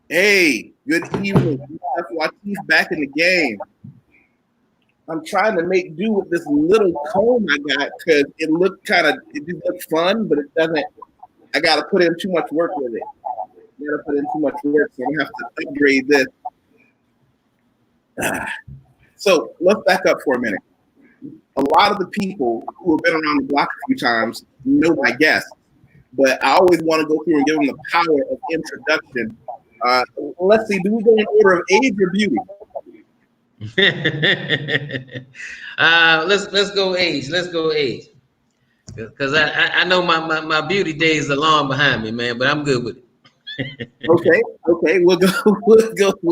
Hey, good evening. Latif back in the game. I'm trying to make do with this little comb I got because it just looks fun, but it doesn't. I got to put in too much work with it. I got to put in too much work, so I'm gonna have to upgrade this. So let's back up for a minute. A lot of the people who have been around the block a few times know my guests, but I always want to go through and give them the power of introduction. Uh, let's see, do we go in order of age or beauty? Let's go age. Let's go age. Because I know my beauty days are long behind me, man, but I'm good with it. Okay, we'll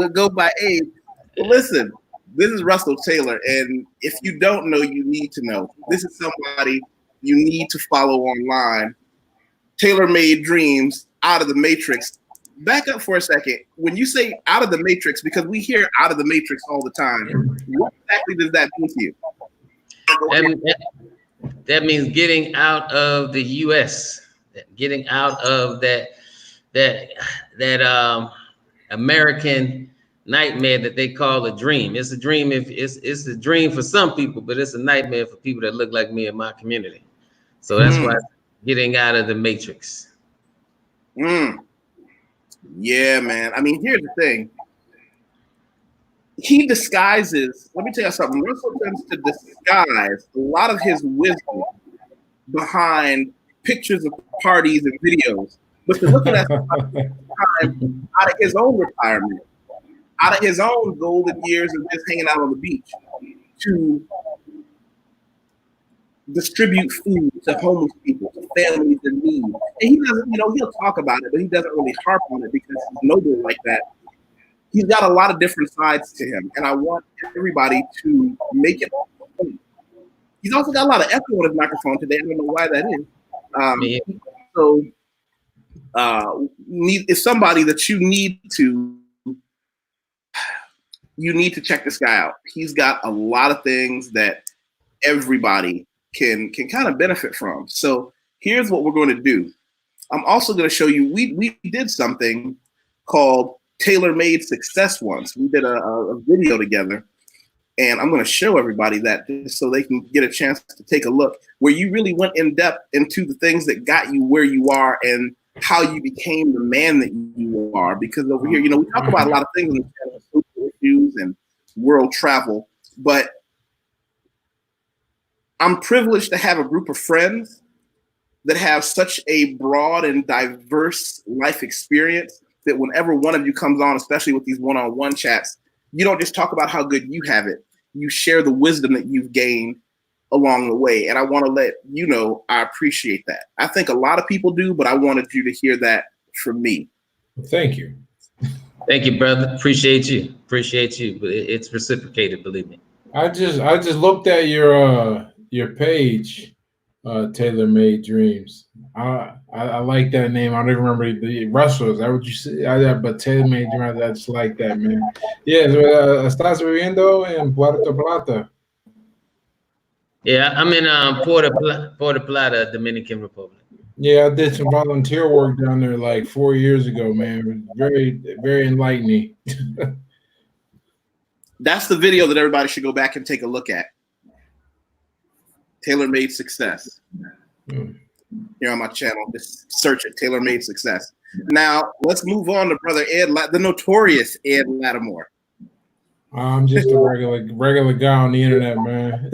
go by age. Well, listen, this is Russell Taylor, and if you don't know, you need to know. This is somebody you need to follow online. Taylor Made Dreams, Out of the Matrix. Back up for a second. When you say out of the matrix, because we hear out of the matrix all the time, what exactly does that mean to you? That means getting out of the U.S., getting out of that American nightmare that they call a dream. It's a dream if it's a dream for some people, but it's a nightmare for people that look like me in my community. So that's why getting out of the matrix. Yeah, man. I mean, here's the thing. He disguises, let me tell you something. Russell tends to disguise a lot of his wisdom behind pictures of parties and videos. But to look at that time out of his own retirement, out of his own golden years of just hanging out on the beach, to distribute food to homeless people, to families in need. And he doesn't, he'll talk about it, but he doesn't really harp on it because he's noble like that. He's got a lot of different sides to him, and I want everybody to make it. He's also got a lot of echo on his microphone today. I don't know why that is. It's somebody that you need to check this guy out. He's got a lot of things that everybody can kind of benefit from. So here's what we're going to do. I'm also going to show you, we did something called Taylor Made Success once. We did a video together, and I'm going to show everybody that just so they can get a chance to take a look where you really went in depth into the things that got you where you are and how you became the man that you are. Because over here, we talk about a lot of things in the channel, social issues and world travel, but I'm privileged to have a group of friends that have such a broad and diverse life experience that whenever one of you comes on, especially with these one-on-one chats, you don't just talk about how good you have it. You share the wisdom that you've gained along the way. And I want to let you know I appreciate that. I think a lot of people do, but I wanted you to hear that from me. Thank you. Thank you, brother. Appreciate you. But it's reciprocated, believe me. I just looked at your page, Taylor Made Dreams. I like that name. I don't remember the Russell. Is that what you said? But Taylor Made Dreams, I just like that, man. Yeah, estás viviendo en Puerto Plata. Yeah, I'm in Puerto Plata, Dominican Republic. Yeah, I did some volunteer work down there like 4 years ago, man. It was very, very enlightening. That's the video that everybody should go back and take a look at. Taylor Made Success. Here on my channel, just search it, Taylor Made Success. Now, let's move on to brother Ed, the notorious Ed Lattimore. I'm just a regular guy on the internet, man.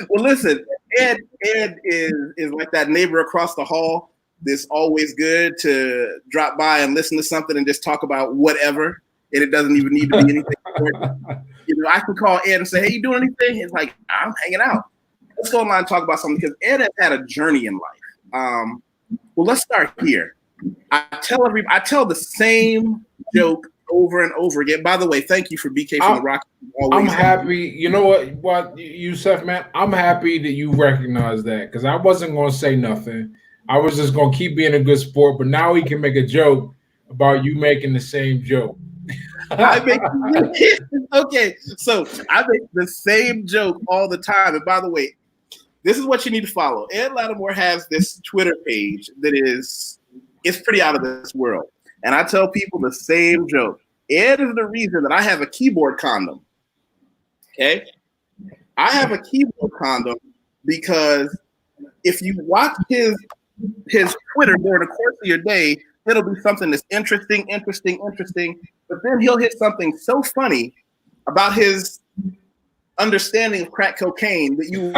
Well, listen, Ed is like that neighbor across the hall that's always good to drop by and listen to something and just talk about whatever, and it doesn't even need to be anything important. I can call Ed and say, "Hey, you doing anything?" It's like, "I'm hanging out." Let's go online and talk about something because Ed has had a journey in life. Well, let's start here. I tell the same joke over and over again. By the way, thank you for BK from the Rock. I'm happy. You know what, Yusef, man? I'm happy that you recognize that because I wasn't going to say nothing. I was just going to keep being a good sport, but now he can make a joke about you making the same joke. Okay, so I make the same joke all the time. And by the way, this is what you need to follow. Ed Lattimore has this Twitter page that is It's pretty out of this world. And I tell people the same joke. Ed is the reason that I have a keyboard condom. Okay? I have a keyboard condom because if you watch his Twitter during the course of your day, it'll be something that's interesting. But then he'll hit something so funny about his understanding of crack cocaine that you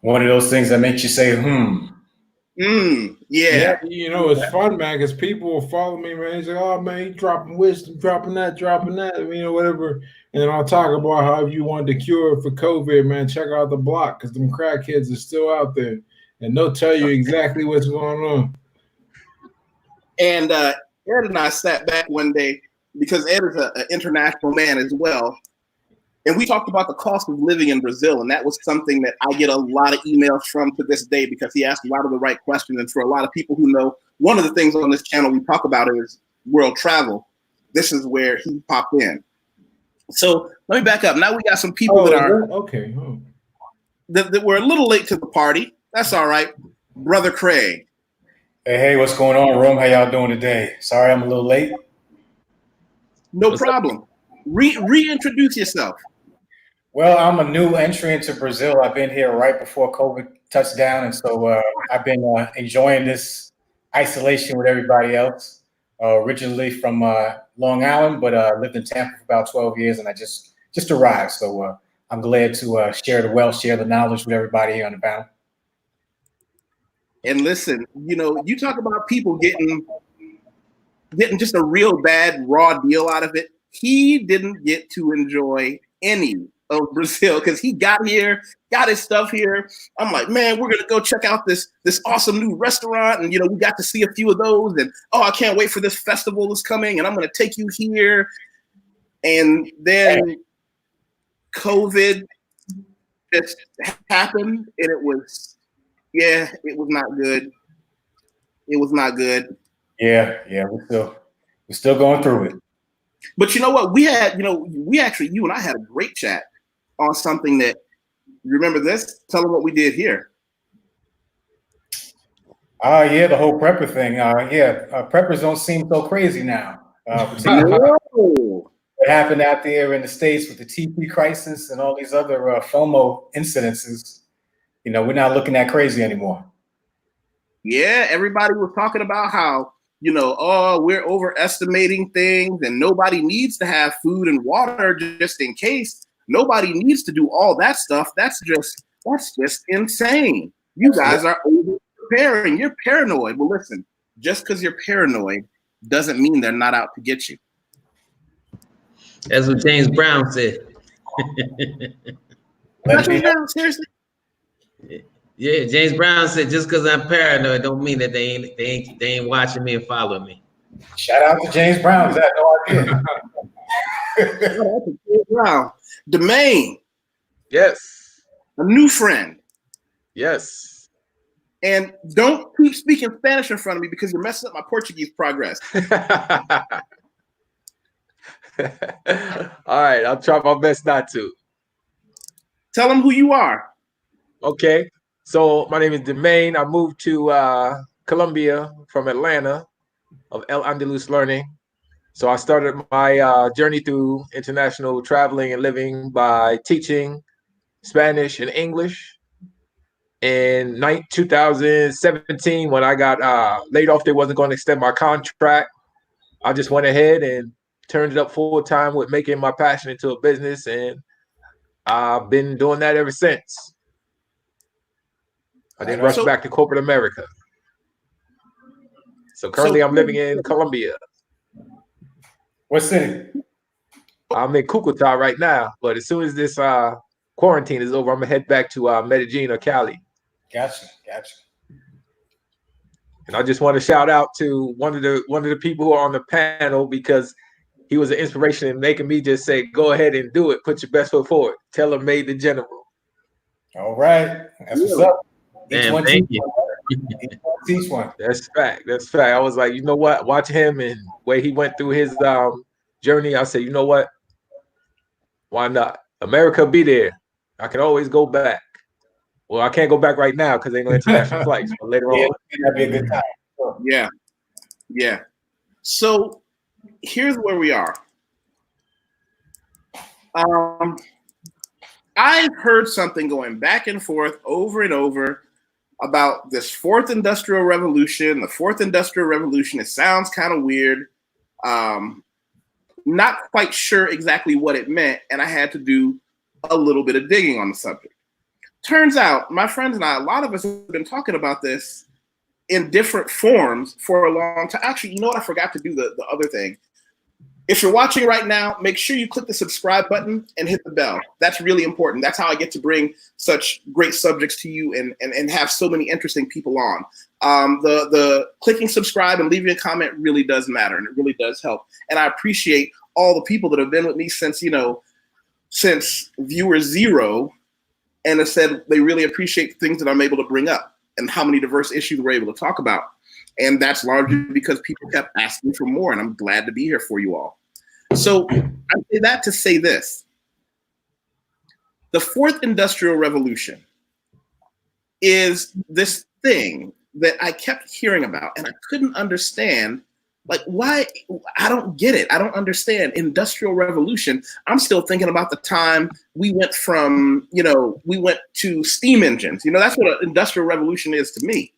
one of those things that makes you say, yeah. You know, it's fun, man, because people will follow me, man. He's like, oh, man, he dropping wisdom, dropping that, you know, whatever. And then I'll talk about how if you want the cure for COVID, man, check out the block because them crackheads are still out there. And they'll tell you exactly what's going on. And Ed and I sat back one day because Ed is an international man as well. And we talked about the cost of living in Brazil. And that was something that I get a lot of emails from to this day because he asked a lot of the right questions. And for a lot of people who know, one of the things on this channel we talk about is world travel. This is where he popped in. So let me back up. Now we got some people that are okay. That were a little late to the party. That's all right. Brother Craig. Hey, what's going on, room? How y'all doing today? Sorry I'm a little late. No problem. Reintroduce yourself. Well, I'm a new entry into Brazil. I've been here right before COVID touched down, and so I've been enjoying this isolation with everybody else. Originally from Long Island, but lived in Tampa for about 12 years, and I just arrived. So I'm glad to share the wealth, share the knowledge with everybody here on the panel. And listen, you know, you talk about people getting just a real bad raw deal out of it. He didn't get to enjoy any of Brazil because he got here, got his stuff here. I'm like, man, we're gonna go check out this awesome new restaurant, and you know, we got to see a few of those, and oh, I can't wait for this festival that's coming, and I'm gonna take you here. And then COVID just happened, and it was not good. It was not good. Yeah, we're still going through it. But you know what? You and I had a great chat on something that, you remember this? Tell them what we did here. Yeah, the whole prepper thing. Preppers don't seem so crazy now. What happened out there in the States with the TP crisis and all these other FOMO incidences, you know, we're not looking that crazy anymore. Yeah, everybody was talking about how, you know, oh, we're overestimating things and nobody needs to have food and water just in case. Nobody needs to do all that stuff. That's just insane. You guys are over preparing. You're paranoid. Well, listen, just because you're paranoid doesn't mean they're not out to get you. That's what James Brown said. Seriously? Yeah, James Brown said just because I'm paranoid don't mean that they ain't watching me and following me. Shout out to James Brown. I had no idea. James Brown. Domain. Yes. A new friend. Yes. And don't keep speaking Spanish in front of me because you're messing up my Portuguese progress. All right, I'll try my best not to. Tell them who you are. Okay, so my name is Domain. I moved to Colombia from Atlanta of El Andalus Learning. So I started my journey through international traveling and living by teaching Spanish and English. In 2017, when I got laid off, they wasn't going to extend my contract. I just went ahead and turned it up full time with making my passion into a business, and I've been doing that ever since. I didn't rush back to corporate America. So currently I'm living in Colombia. What city? I'm in Cucuta right now, but as soon as this quarantine is over, I'm gonna head back to Medellin or Cali. Gotcha. And I just want to shout out to one of the people who are on the panel because he was an inspiration in making me just say, go ahead and do it. Put your best foot forward. Tell him made the general. All right. That's what's up. Thank you. Teach one. That's fact. I was like, you know what? Watch him and way he went through his journey. I said, you know what? Why not? America be there. I can always go back. Well, I can't go back right now because ain't no international flights. But later on, that'd be a good time. Sure. Yeah, yeah. So here's where we are. I've heard something going back and forth over and over about this fourth industrial revolution. The fourth industrial revolution. It sounds kind of weird. Not quite sure exactly what it meant, and I had to do a little bit of digging on the subject. Turns out, my friends and I, a lot of us have been talking about this in different forms for a long time. Actually, you know what? I forgot to do the other thing. If you're watching right now, make sure you click the subscribe button and hit the bell. That's really important. That's how I get to bring such great subjects to you and have so many interesting people on. The clicking subscribe and leaving a comment really does matter, and it really does help. And I appreciate all the people that have been with me since viewer 0, and have said they really appreciate the things that I'm able to bring up and how many diverse issues we're able to talk about. And that's largely because people kept asking for more, and I'm glad to be here for you all. So I say that to say this. The fourth industrial revolution is this thing that I kept hearing about, and I couldn't understand, like, why. I don't get it. I don't understand. Industrial revolution. I'm still thinking about the time we went from, we went to steam engines. That's what an industrial revolution is to me.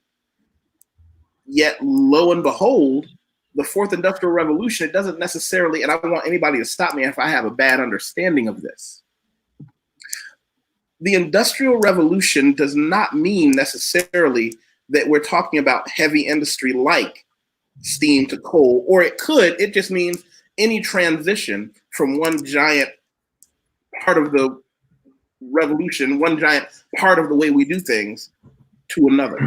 Yet, lo and behold, the fourth industrial revolution, it doesn't necessarily, and I don't want anybody to stop me if I have a bad understanding of this. The industrial revolution does not mean necessarily that we're talking about heavy industry like steam to coal, or it could. It just means any transition from one giant part of the revolution, one giant part of the way we do things, to another.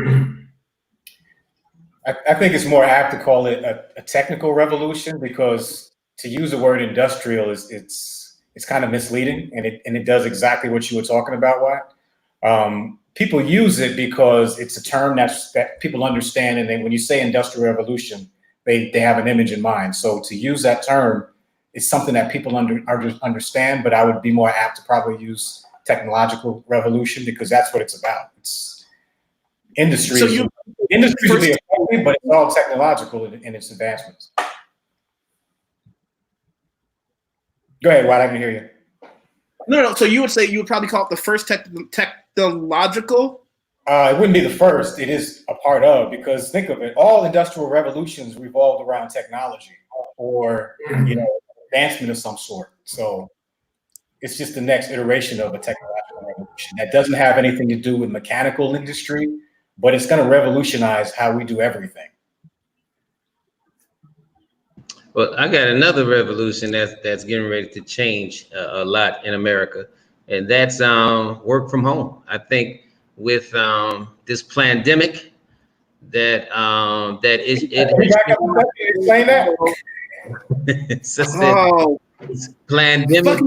I think it's more apt to call it a technical revolution, because to use the word industrial it's kind of misleading, and it does exactly what you were talking about, Watt. People use it because it's a term that people understand, and then when you say industrial revolution, they have an image in mind. So to use that term is something that people understand, but I would be more apt to probably use technological revolution, because that's what it's about. It's industry. So industry will be affected, but it's all technological in its advancements. Go ahead, Watt, I can hear you. No. So you would probably call it the first technological? It wouldn't be the first. It is a part of, because think of it, all industrial revolutions revolved around technology or advancement of some sort. So it's just the next iteration of a technological revolution that doesn't have anything to do with mechanical industry, but it's going to revolutionize how we do everything. Well, I got another revolution that's getting ready to change a lot in America, and that's work from home. I think with this pandemic, that is it. Explain that. Pandemic.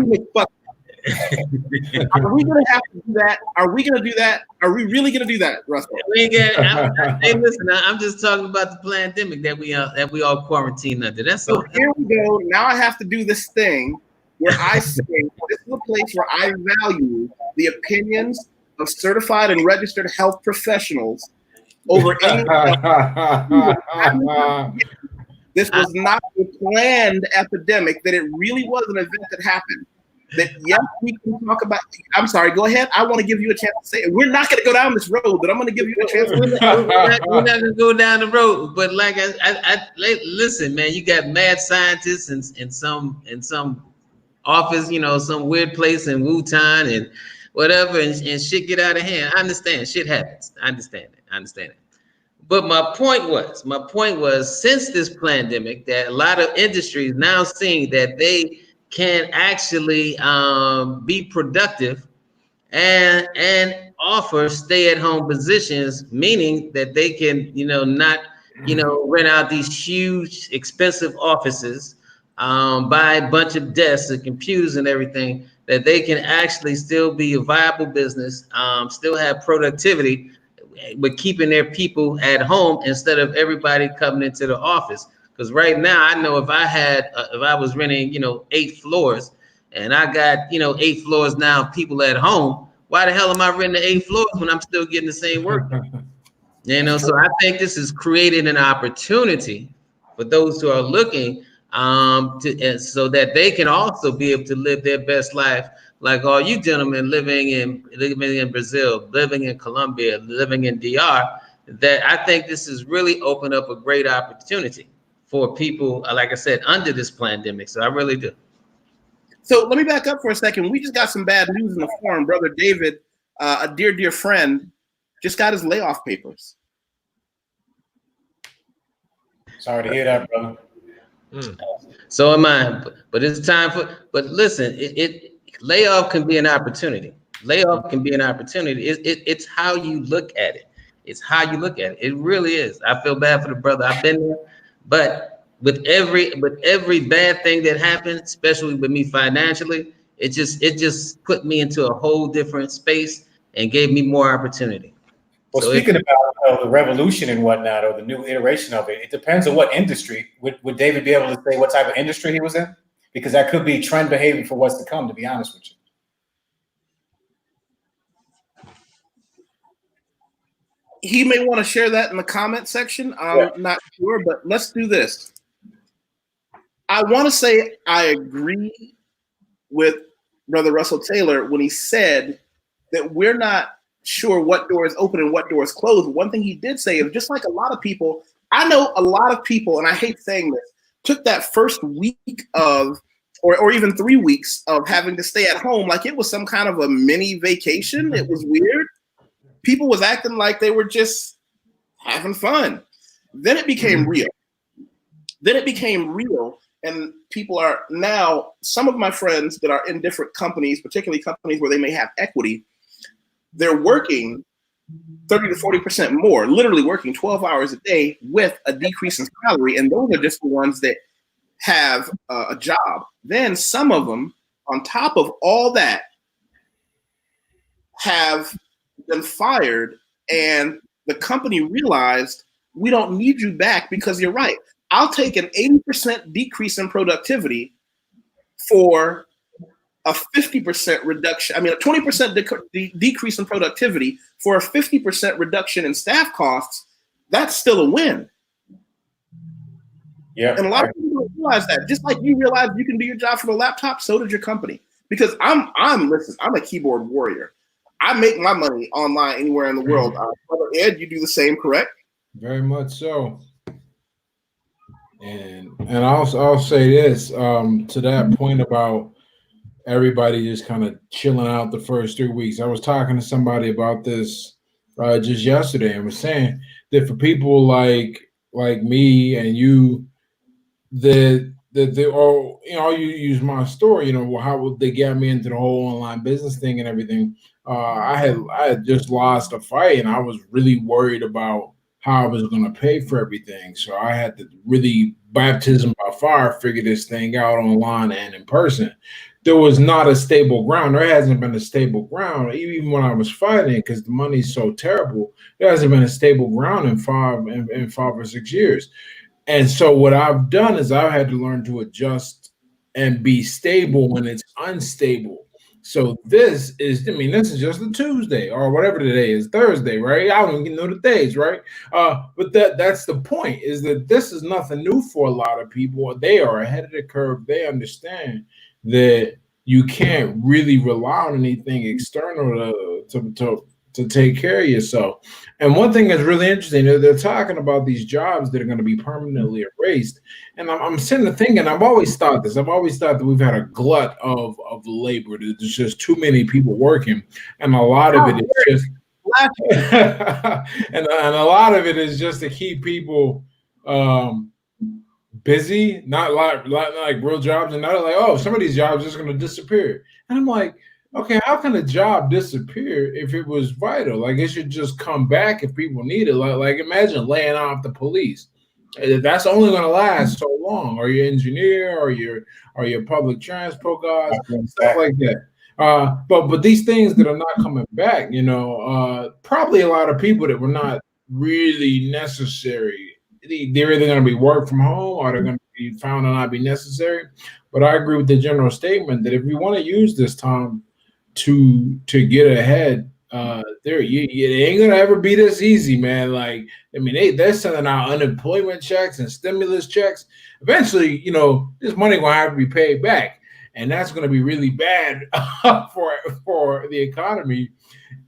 Are we gonna have to do that? Are we gonna do that? Are we really gonna do that, Russell? Hey, listen, I'm just talking about the pandemic that we all quarantined under. That's all. So here we go. Now I have to do this thing where I say this is a place where I value the opinions of certified and registered health professionals over any. This was not a planned epidemic. That it really was an event that happened. That yes, we can talk about. I'm sorry. Go ahead. I want to give you a chance to say it. We're not going to go down this road, but I'm going to give you a chance. We're not going to go down the road. But like I listen, man. You got mad scientists in some office, some weird place in Wuhan and whatever, and shit get out of hand. I understand. Shit happens. I understand it. But my point was, since this pandemic, that a lot of industries now seeing that they can actually be productive and offer stay-at-home positions, meaning that they can, not, rent out these huge, expensive offices, buy a bunch of desks and computers and everything, that they can actually still be a viable business, still have productivity, but keeping their people at home instead of everybody coming into the office. Because right now, I know if I was renting, 8 floors, and I got, 8 floors now, people at home, Why the hell am I renting the 8 floors when I'm still getting the same work? You know, so I think this is creating an opportunity for those who are looking so that they can also be able to live their best life, like all you gentlemen living in Brazil, living in Colombia, living in DR. That I think this has really opened up a great opportunity for people, like I said, under this pandemic. So I really do. So let me back up for a second. We just got some bad news in the forum. Brother David, a dear friend, just got his layoff papers. Sorry to hear that, brother. So am I. But it's time for. But listen, layoff can be an opportunity. Layoff can be an opportunity. It's how you look at it. It's how you look at it. It really is. I feel bad for the brother. I've been there, but with every bad thing that happened, especially with me financially, it just put me into a whole different space and gave me more opportunity. Well, So speaking about the revolution and whatnot, or the new iteration of it, it depends on what industry. Would David be able to say what type of industry he was in? Because that could be trend behavior for what's to come, to be honest with you. He may want to share that in the comment section. I'm not sure, but let's do this. I want to say I agree with Brother Russell Taylor when he said that we're not sure what door is open and what door is closed. One thing he did say is, just like a lot of people, I know a lot of people, and I hate saying this, took that first week of, or even 3 weeks of having to stay at home like it was some kind of a mini vacation. It was weird. People was acting like they were just having fun. Then it became real. And people are now, some of my friends that are in different companies, particularly companies where they may have equity, they're working 30 to 40% more, literally working 12 hours a day with a decrease in salary. And those are just the ones that have a job. Then some of them, on top of all that, have been fired, and the company realized, we don't need you back because you're right. I'll take an 80% decrease in productivity for a 50% reduction. I mean, a 20% decrease in productivity for a 50% reduction in staff costs. That's still a win. Yeah. And a lot of people don't realize that. Just like you realize you can do your job from a laptop, so did your company. Because I'm a keyboard warrior. I make my money online anywhere in the world. Brother Ed, you do the same, correct? Very much so. And I'll say this to that point about everybody just kind of chilling out the first 3 weeks. I was talking to somebody about this just yesterday and was saying that for people like me and you, that they all, you use my story, how they got me into the whole online business thing and everything. I had just lost a fight and I was really worried about how I was going to pay for everything. So I had to really baptism by fire, figure this thing out online and in person. There was not a stable ground. There hasn't been a stable ground, even when I was fighting, because the money's so terrible. There hasn't been a stable ground in 5 or 6 years. And so what I've done is I've had to learn to adjust and be stable when it's unstable. So this is just a Tuesday or whatever the day is, Thursday, right? I don't even know the days, right? But that's the point, is that this is nothing new for a lot of people. They are ahead of the curve. They understand that you can't really rely on anything external to take care of yourself. And one thing that's really interesting, they're talking about these jobs that are going to be permanently erased. And I'm sitting there thinking, I've always thought that we've had a glut of labor. There's just too many people working. And a lot of it is just and a lot of it is just to keep people busy, not like real jobs. And not like, oh, some of these jobs are just going to disappear. And I'm like, okay, how can a job disappear if it was vital? Like, it should just come back if people need it. Like imagine laying off the police. That's only going to last so long. Or your engineer, or your public transport guys, stuff like that. But these things that are not coming back, probably a lot of people that were not really necessary. They're either going to be work from home or they're going to be found to not be necessary. But I agree with the general statement that if we want to use this time to get ahead. There, it ain't gonna ever be this easy, man. Like, I mean, they're sending out unemployment checks and stimulus checks. Eventually, you know, this money gonna have to be paid back, and that's gonna be really bad for the economy.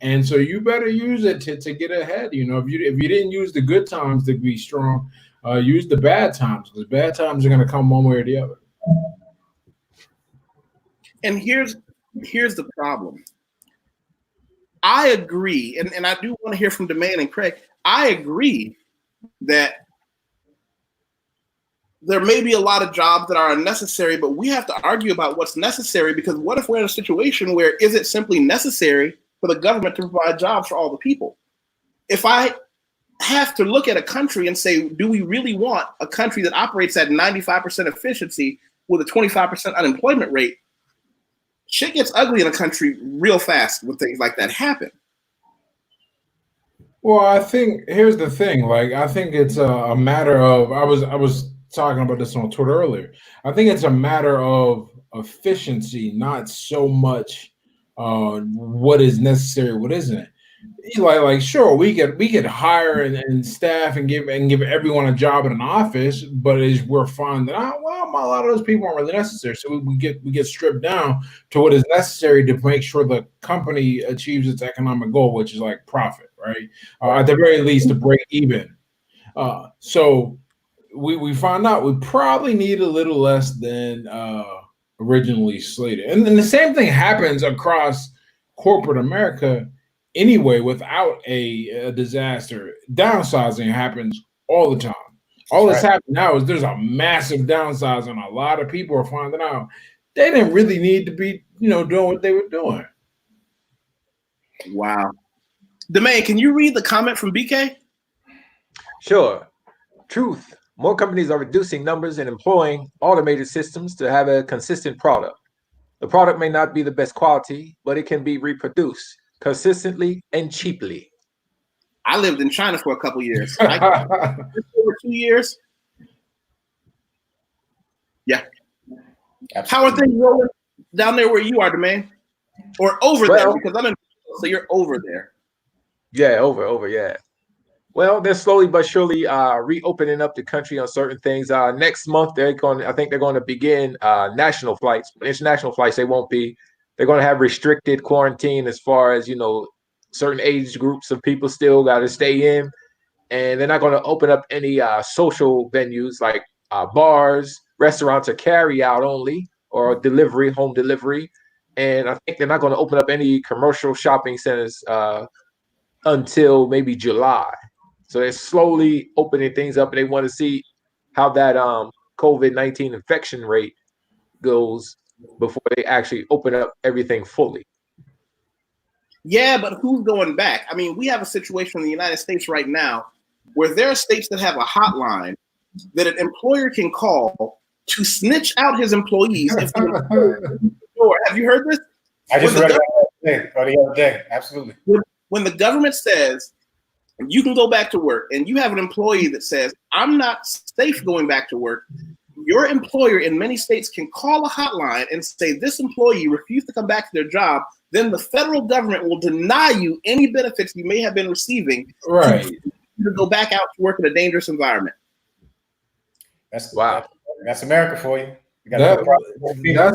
And so you better use it to get ahead. You know, if you didn't use the good times to be strong, use the bad times, because bad times are gonna come one way or the other. And here's the problem. I agree, and I do want to hear from Domain and Craig. I agree that there may be a lot of jobs that are unnecessary, but we have to argue about what's necessary, because what if we're in a situation where is it simply necessary for the government to provide jobs for all the people? If I have to look at a country and say, do we really want a country that operates at 95% efficiency with a 25% unemployment rate? Shit gets ugly in a country real fast when things like that happen. Well, I think here's the thing. Like, I think it's a matter of. I was talking about this on Twitter earlier. I think it's a matter of efficiency, not so much what is necessary, what isn't. Like sure, we could hire and staff and give everyone a job in an office, but we're finding out, well, a lot of those people aren't really necessary. So we get stripped down to what is necessary to make sure the company achieves its economic goal, which is like profit, right? At the very least, to break even. So we found out we probably need a little less than originally slated, and then the same thing happens across corporate America. Anyway, without a disaster, downsizing happens all the time. All that's happening now is there's a massive downsizing. A lot of people are finding out they didn't really need to be, doing what they were doing. Wow. Domain, can you read the comment from BK? Sure. Truth. More companies are reducing numbers and employing automated systems to have a consistent product. The product may not be the best quality, but it can be reproduced consistently and cheaply. I lived in China for a couple years. Over 2 years. Yeah. Absolutely. How are things rolling down there where you are, Domain? Or over there? Because I'm in, so you're over there. Yeah, over, yeah. Well, they're slowly but surely reopening up the country on certain things. Next month, I think they're going to begin national flights. International flights, they won't be. They're going to have restricted quarantine as far as, certain age groups of people still got to stay in. And they're not going to open up any social venues like bars, restaurants, or carry out only, or delivery, home delivery. And I think they're not going to open up any commercial shopping centers until maybe July. So they're slowly opening things up, and they want to see how that COVID-19 infection rate goes before they actually open up everything fully. Yeah, but who's going back? I mean, we have a situation in the United States right now where there are states that have a hotline that an employer can call to snitch out his employees. If the employer, have you heard this? I just read it the other day. Absolutely. When the government says you can go back to work and you have an employee that says, I'm not safe going back to work, your employer in many states can call a hotline and say this employee refused to come back to their job. Then the federal government will deny you any benefits you may have been receiving to go back out to work in a dangerous environment. That's wow. That's America for you. That's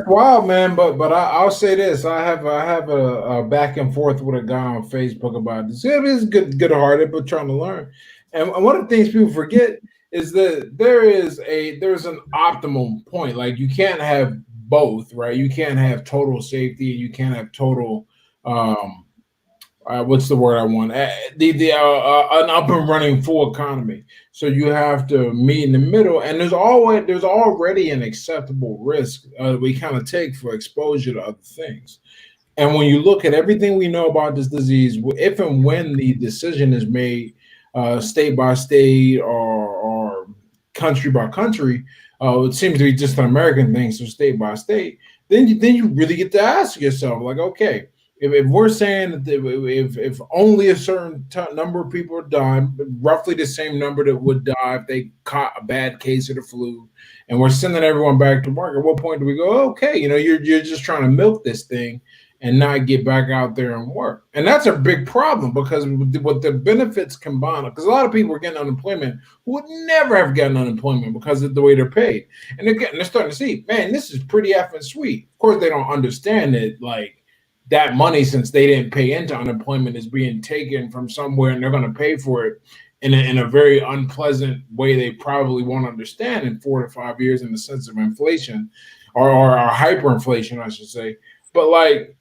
wild, man. But I'll say this: I have a back and forth with a guy on Facebook about this. It is good-hearted, but trying to learn. And one of the things people forget is that there's an optimum point. Like, you can't have both, right? You can't have total safety. You can't have total what's the word I want? An up and running full economy. So you have to meet in the middle, and there's already an acceptable risk we kind of take for exposure to other things. And when you look at everything we know about this disease, if and when the decision is made state by state or country by country, it seems to be just an American thing, so state by state, then you really get to ask yourself, like, okay, if we're saying that if only a certain number of people are dying, roughly the same number that would die if they caught a bad case of the flu, and we're sending everyone back to work, at what point do we go, okay, you're just trying to milk this thing and not get back out there and work. And that's a big problem because what the benefits combine, because a lot of people are getting unemployment who would never have gotten unemployment because of the way they're paid. And they're starting to see, man, this is pretty effing sweet. Of course, they don't understand it, like that money, since they didn't pay into unemployment, is being taken from somewhere and they're going to pay for it in a very unpleasant way they probably won't understand in 4 to 5 years in the sense of inflation or hyperinflation, I should say. But like,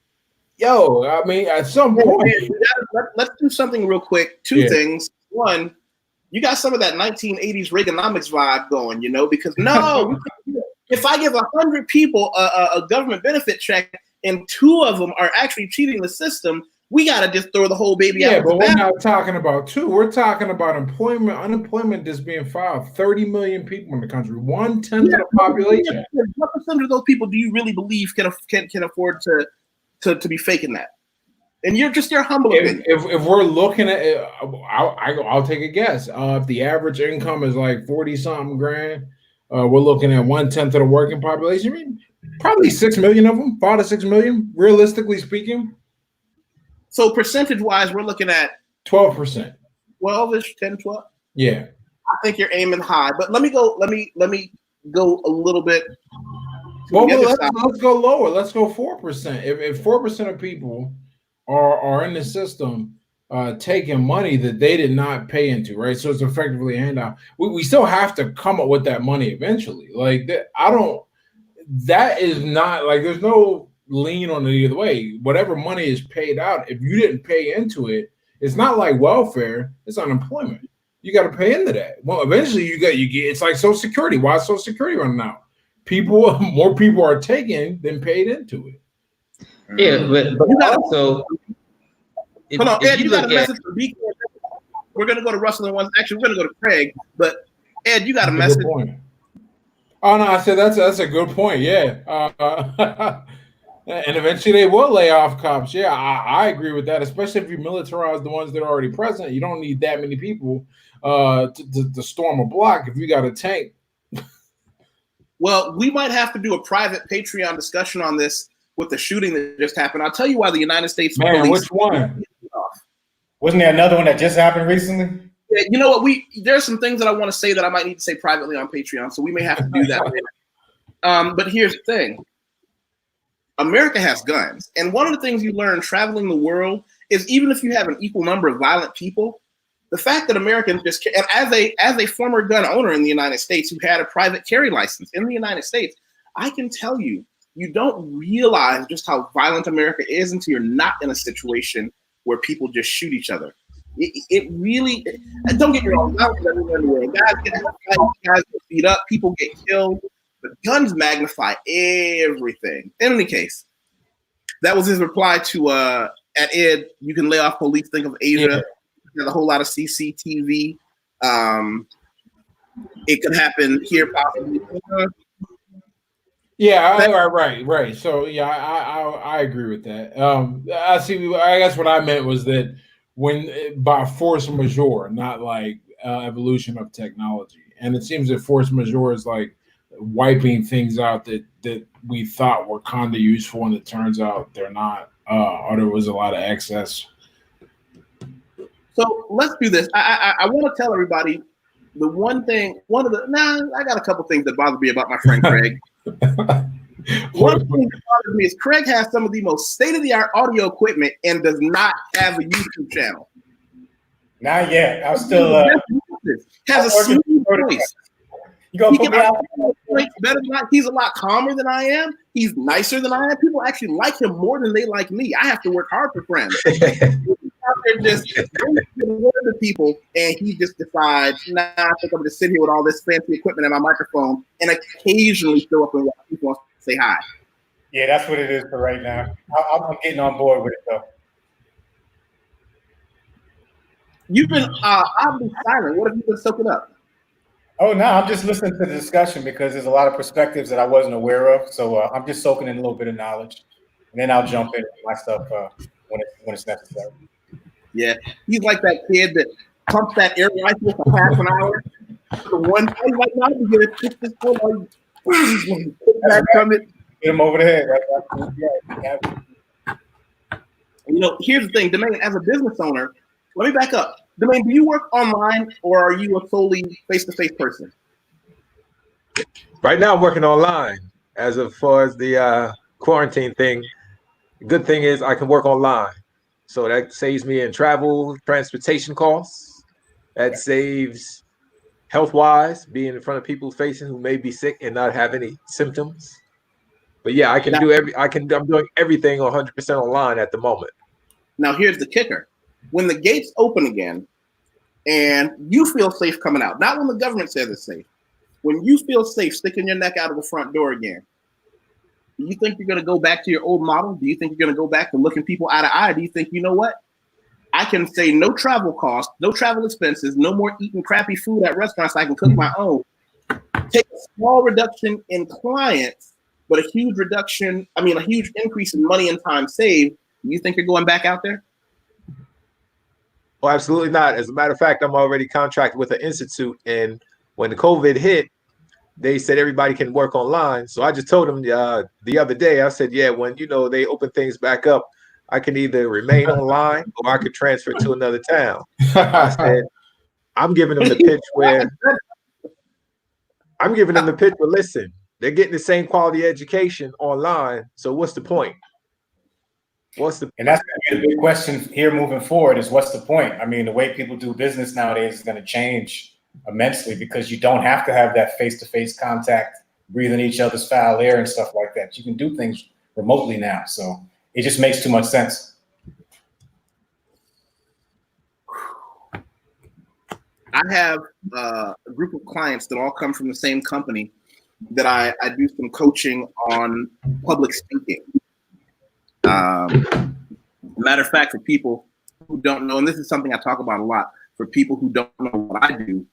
yo, I mean, at some point, let's do something real quick. Two things. One, you got some of that 1980s Reaganomics vibe going, you know, because if I give 100 people a government benefit check and 2 of them are actually cheating the system, we got to just throw the whole baby out. Yeah, but we're not talking about 2. We're talking about unemployment that's being filed. 30 million people in the country, 1/10 of the population. What percentage of those people do you really believe can afford to be faking that? And you're humble. If we're looking at it, I'll take a guess. If the average income is like 40-something grand, we're looking at 1/10 of the working population. I mean, probably 6 million of them, 5 to 6 million, realistically speaking. So percentage-wise, we're looking at 12%. 12-ish, 10, 12. Yeah, I think you're aiming high, but let me go a little bit. Well, let's go lower. Let's go 4%. If 4% of people are in the system taking money that they did not pay into, right? So it's effectively a handout. We still have to come up with that money eventually. Like that is not like there's no lean on it either way. Whatever money is paid out, if you didn't pay into it, it's not like welfare, it's unemployment. You got to pay into that. Well, eventually you get it's like Social Security. Why is Social Security running out? More people are taking than paid into it. Yeah, but you got also hold on, Ed, you got a message for BK. We're gonna go to Russell and one. Actually, we're gonna go to Craig, but Ed, you got a message. Oh no, I said that's a good point. Yeah. And eventually they will lay off cops. Yeah, I agree with that, especially if you militarize the ones that are already present. You don't need that many people to storm a block if you got a tank. Well, we might have to do a private Patreon discussion on this with the shooting that just happened. I'll tell you why the United States police. Which one? Wasn't there another one that just happened recently? Yeah, you know what? There's some things that I want to say that I might need to say privately on Patreon, so we may have to do that later. But here's the thing. America has guns. And one of the things you learn traveling the world is even if you have an equal number of violent people, the fact that Americans just, and as a former gun owner in the United States who had a private carry license in the United States, I can tell you, you don't realize just how violent America is until you're not in a situation where people just shoot each other. It really, don't get me wrong, violence everywhere in the world. Guys get beat up, people get killed. But guns magnify everything. In any case, that was his reply to at Ed, you can lay off police, think of Asia. Yeah. There's a whole lot of CCTV. It could happen here possibly. Yeah, right. So yeah, I agree with that. I see. I guess what I meant was that when by force majeure, not like evolution of technology. And it seems that force majeure is like wiping things out that we thought were kind of useful, and it turns out they're not, or there was a lot of excess. So let's do this. I want to tell everybody the one thing. I got a couple things that bother me about my friend Craig. One thing that bothers me is Craig has some of the most state-of-the-art audio equipment and does not have a YouTube channel. Not yet. I'm still has a smooth voice. You gonna put me out? Better than I. He's a lot calmer than I am. He's nicer than I am. People actually like him more than they like me. I have to work hard for friends. They're just the people, and he just decides, I think I'm gonna sit here with all this fancy equipment and my microphone, and occasionally show up and people want to say hi. Yeah, that's what it is for right now. I'm getting on board with it though. You've been oddly silent. What have you been soaking up? Oh no, I'm just listening to the discussion because there's a lot of perspectives that I wasn't aware of. So I'm just soaking in a little bit of knowledge, and then I'll jump into my stuff when it's necessary. Yeah, he's like that kid that pumps that air rifle for half an hour. The one time, like, now you get a kick this phone, get him over the head. Right? You know, here's the thing, Domain, as a business owner, let me back up. Domain, do you work online or are you a solely face-to-face person? Right now, I'm working online. As far as the quarantine thing, the good thing is I can work online. So that saves me in travel, transportation costs. That saves health-wise, being in front of people facing who may be sick and not have any symptoms. But yeah, I can do I'm doing everything 100% online at the moment. Now, here's the kicker. When the gates open again and you feel safe coming out, not when the government says it's safe, when you feel safe sticking your neck out of the front door again, do you think you're going to go back to your old model? Do you think you're going to go back to looking people eye to eye? Do you think, you know what? I can say no travel costs, no travel expenses, no more eating crappy food at restaurants. I can cook my own. Take a small reduction in clients, but a huge reduction, a huge increase in money and time saved. Do you think you're going back out there? Oh, absolutely not. As a matter of fact, I'm already contracted with an institute, and when the COVID hit, they said everybody can work online. So I just told them the other day, I said, yeah, when they open things back up, I can either remain online or I could transfer to another town. I said, I'm giving them the pitch where listen, they're getting the same quality education online. So what's the point? And that's going to be the big question here moving forward is what's the point? I mean, the way people do business nowadays is going to change immensely because you don't have to have that face-to-face contact, breathing each other's foul air and stuff like that. You can do things remotely now. So it just makes too much sense. I have a group of clients that all come from the same company that I do some coaching on public speaking. Matter of fact, for people who don't know, and this is something I talk about a lot, for people who don't know what I do,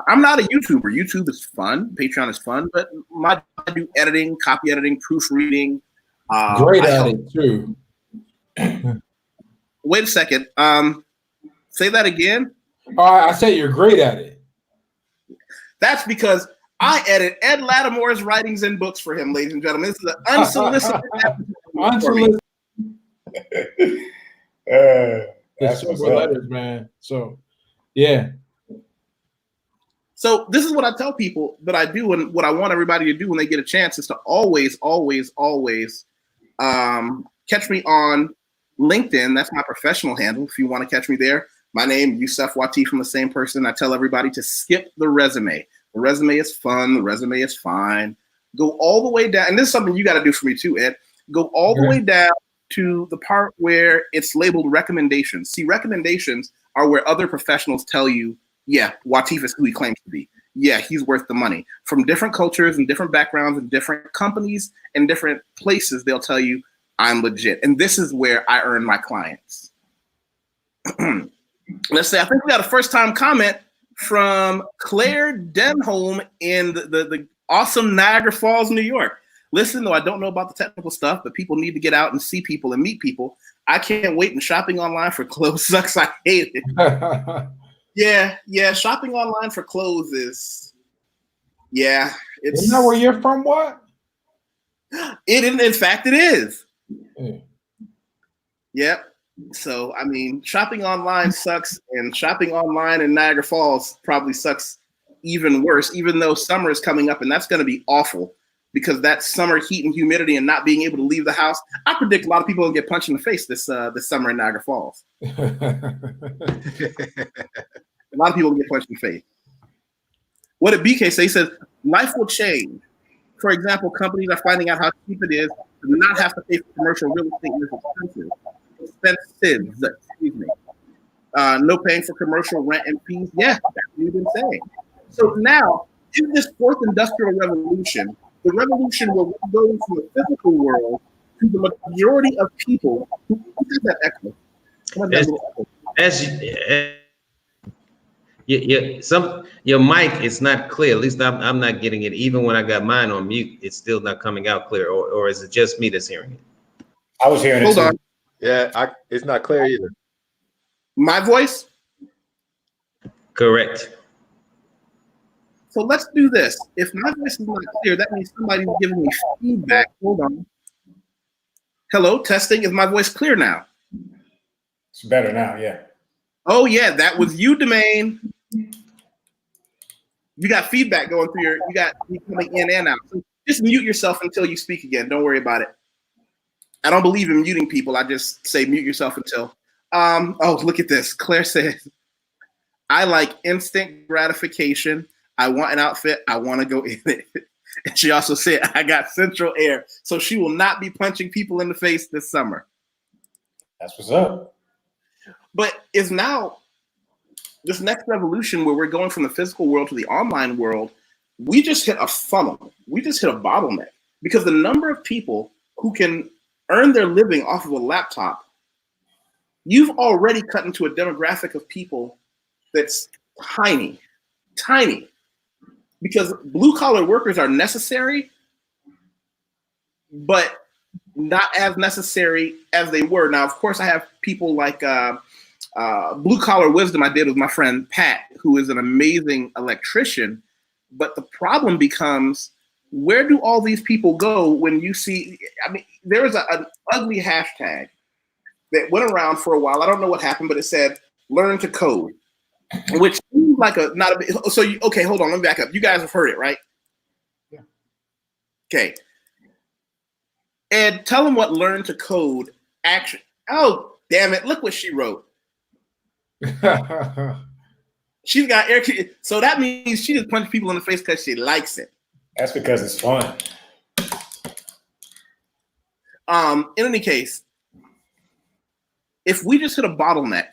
I'm not a YouTuber. YouTube is fun. Patreon is fun, but I do editing, copy editing, proofreading. Great at it too. Wait a second. Say that again. I said you're great at it. That's because I edit Ed Lattimore's writings and books for him, ladies and gentlemen. This is an unsolicited unsolicited. That's super letters, man. So, yeah. So this is what I tell people that I do, and what I want everybody to do when they get a chance is to always, always, always catch me on LinkedIn. That's my professional handle. If you want to catch me there, my name Yusuf Wati from the same person. I tell everybody to skip the resume. The resume is fun. The resume is fine. Go all the way down, and this is something you got to do for me too, Ed. Go all the way down to the part where it's labeled recommendations. See, recommendations are where other professionals tell you, yeah, Watif is who he claims to be. Yeah, he's worth the money. From different cultures and different backgrounds and different companies and different places, they'll tell you, I'm legit. And this is where I earn my clients. Let's say, I think we got a first-time comment from Claire Denholm in the awesome Niagara Falls, New York. Listen, though I don't know about the technical stuff, but people need to get out and see people and meet people. I can't wait, and shopping online for clothes sucks. I hate it. Yeah. Shopping online for clothes is, it's. Isn't that where you're from? What? In fact, it is. Mm. Yep. So, shopping online sucks, and shopping online in Niagara Falls probably sucks even worse, even though summer is coming up, and that's going to be awful because that summer heat and humidity and not being able to leave the house. I predict a lot of people will get punched in the face this summer in Niagara Falls. A lot of people will get punched in the face. What did BK say? He says, life will change. For example, companies are finding out how cheap it is to not have to pay for commercial real estate. Excuse me. No paying for commercial rent and fees. Yeah, that's what you've been saying. So now, in this fourth industrial revolution, the revolution will go from the physical world to the majority of people who has that echo. Your mic is not clear. At least I'm not getting it. Even when I got mine on mute, it's still not coming out clear. Or is it just me that's hearing it? I was hearing it. Hold on. Yeah, it's not clear either. My voice? Correct. So let's do this. If my voice is not clear, that means somebody's giving me feedback. Hold on. Hello, testing. Is my voice clear now? It's better now, yeah. Oh yeah, that was you, Domain. You got feedback going through you got you coming in and out. So just mute yourself until you speak again. Don't worry about it. I don't believe in muting people. I just say mute yourself until. Oh, look at this. Claire says, I like instant gratification. I want an outfit. I want to go in it. And she also said, I got central air. So she will not be punching people in the face this summer. That's what's up. But is now this next revolution where we're going from the physical world to the online world, we just hit a funnel. We just hit a bottleneck because the number of people who can earn their living off of a laptop, you've already cut into a demographic of people that's tiny, tiny. Because blue collar workers are necessary, but not as necessary as they were. Now, of course, I have people like Blue Collar Wisdom I did with my friend Pat, who is an amazing electrician. But the problem becomes, where do all these people go when you see, I mean, there was an ugly hashtag that went around for a while. I don't know what happened, but it said, learn to code, which seems like not a big, so you, okay, hold on, let me back up. You guys have heard it, right? Yeah. Okay. Ed, tell them what learn to code actually, oh, damn it, look what she wrote. She's got air, so that means she just punches people in the face because she likes it. That's because it's fun. In any case, if we just hit a bottleneck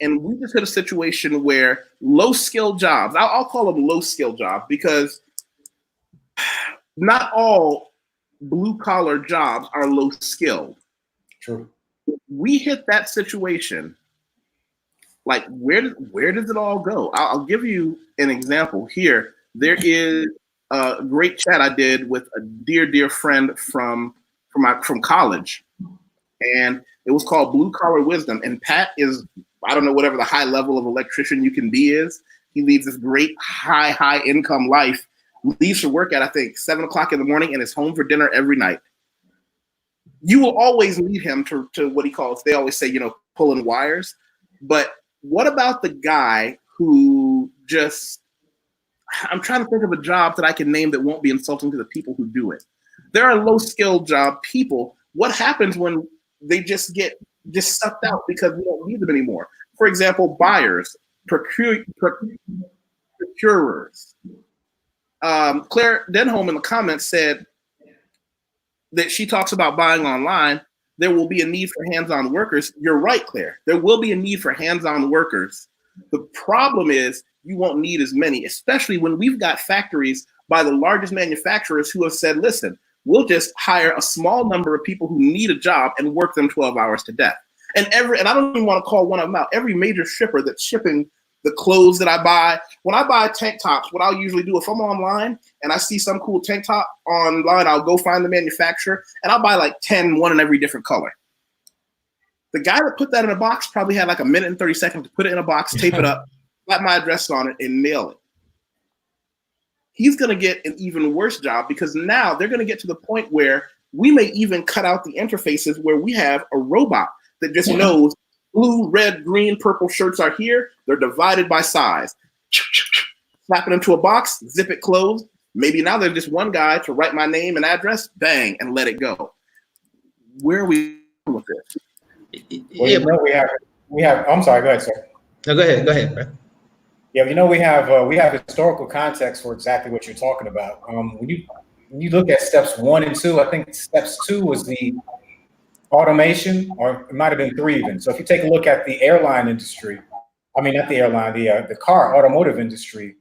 and we just hit a situation where low-skill jobs, I'll call them low-skill jobs because not all blue-collar jobs are low-skilled. True. We hit that situation, like where does it all go? I'll give you an example here. There is a great chat I did with a dear friend from college, and it was called Blue Collar Wisdom. And Pat is, I don't know, whatever the high level of electrician you can be is. He leads this great high income life, leaves for work at I think 7 o'clock in the morning and is home for dinner every night. You will always need him to what he calls, they always say, you know, pulling wires. But what about the guy who just, I'm trying to think of a job that I can name that won't be insulting to the people who do it. There are low-skilled job people. What happens when they just get sucked out because we don't need them anymore? For example, buyers, procurers. Claire Denholm in the comments said that she talks about buying online. There will be a need for hands-on workers. You're right, Claire. There will be a need for hands-on workers. The problem is you won't need as many, especially when we've got factories by the largest manufacturers who have said, listen, we'll just hire a small number of people who need a job and work them 12 hours to death. And I don't even want to call one of them out. Every major shipper that's shipping the clothes that I buy, when I buy tank tops, what I'll usually do if I'm online and I see some cool tank top online, I'll go find the manufacturer and I'll buy like 10, one in every different color. The guy that put that in a box probably had like a minute and 30 seconds to put it in a box, tape it up, slap my address on it, and nail it. He's going to get an even worse job because now they're going to get to the point where we may even cut out the interfaces where we have a robot that just knows blue, red, green, purple shirts are here. They're divided by size. Slap it into a box, zip it closed. Maybe now there's just one guy to write my name and address, bang, and let it go. Where are we with this? Well, you know, we have. I'm sorry. Go ahead, sir. No, go ahead, bro. Yeah, you know, we have historical context for exactly what you're talking about. When you look at steps 1 and 2, I think steps 2 was the automation, or it might have been 3 even. So if you take a look at the airline industry, I mean, not the airline, the car automotive industry,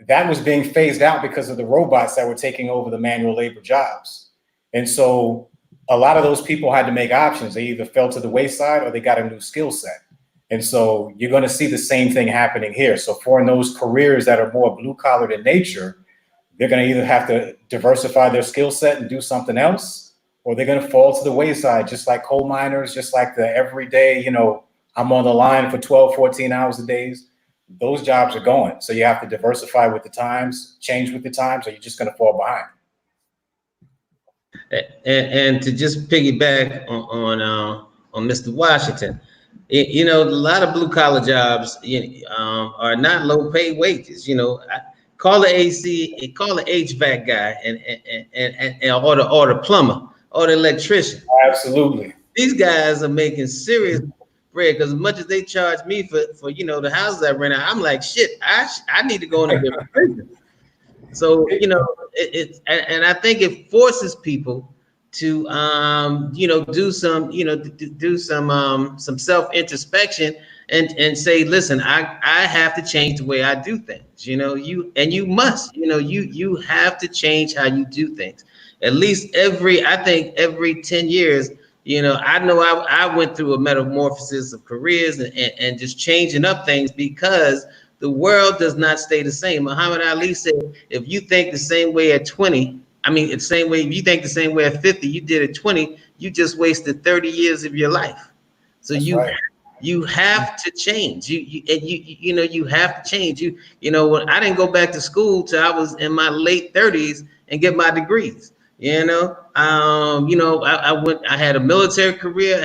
that was being phased out because of the robots that were taking over the manual labor jobs. And so a lot of those people had to make options. They either fell to the wayside or they got a new skill set. And so you're going to see the same thing happening here. So for those careers that are more blue collared in nature, they're going to either have to diversify their skill set and do something else, or they're going to fall to the wayside, just like coal miners, just like the everyday, you know, I'm on the line for 12, 14 hours a day. Those jobs are going. So you have to diversify with the times, change with the times, or you're just going to fall behind. And to just piggyback on Mr. Washington, You know, a lot of blue collar jobs are not low paid wages. You know, call the AC, call the HVAC guy, and or the plumber or the electrician. Absolutely. These guys are making serious bread because as much as they charge me for you know the houses I rent out, I'm like shit. I need to go in a different business. So you know, and I think it forces people to you know do some do some self introspection and say, listen, I have to change the way I do things. You know, you must, you know, you have to change how you do things. At least I think every 10 years. You know I went through a metamorphosis of careers and just changing up things because the world does not stay the same. Muhammad Ali said, if you think the same way at 20, I mean, the same way, if you think the same way at 50, you did at 20, you just wasted 30 years of your life. So That's right. you have to change. You know, you have to change. You know, when I didn't go back to school till I was in my late 30s and get my degrees. I had a military career.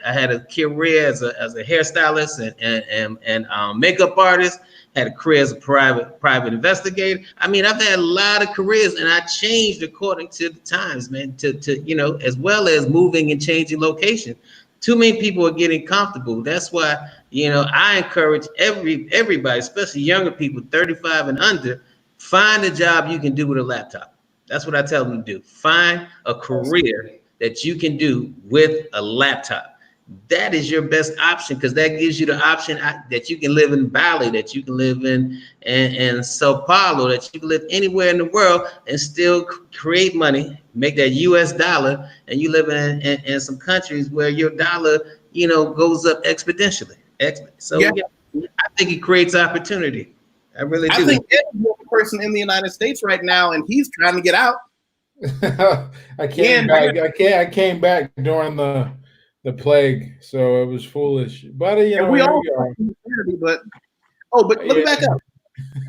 I had a career as a hairstylist and makeup artist. Had a career as a private investigator. I mean, I've had a lot of careers, and I changed according to the times, man. To you know, as well as moving and changing location. Too many people are getting comfortable. That's why you know I encourage everybody, especially younger people, 35 and under, find a job you can do with a laptop. That's what I tell them to do. Find a career that you can do with a laptop. That is your best option because that gives you the option that you can live in Bali, that you can live in Sao Paulo, that you can live anywhere in the world and still create money, make that US dollar, and you live in some countries where your dollar, you know, goes up exponentially. So yeah, I think it creates opportunity. I really do. I think Ed's the person in the United States right now, and he's trying to get out. I came back during the plague, so it was foolish. But you know, we all but let me back up.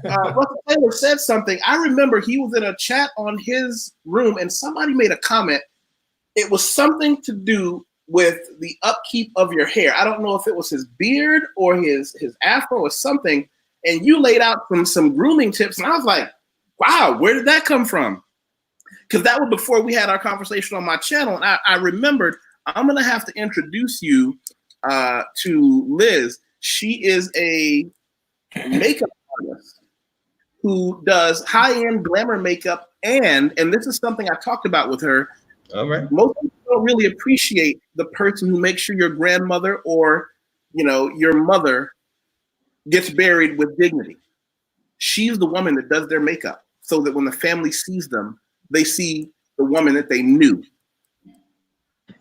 Russell Taylor said something. I remember he was in a chat on his room, and somebody made a comment. It was something to do with the upkeep of your hair. I don't know if it was his beard or his afro or something. And you laid out some grooming tips, and I was like, wow, where did that come from? Because that was before we had our conversation on my channel, and I remembered I'm going to have to introduce you to Liz. She is a makeup artist who does high-end glamour makeup, and this is something I talked about with her. All right. Most people don't really appreciate the person who makes sure your grandmother or, you know, your mother gets buried with dignity. She's the woman that does their makeup so that when the family sees them, they see the woman that they knew.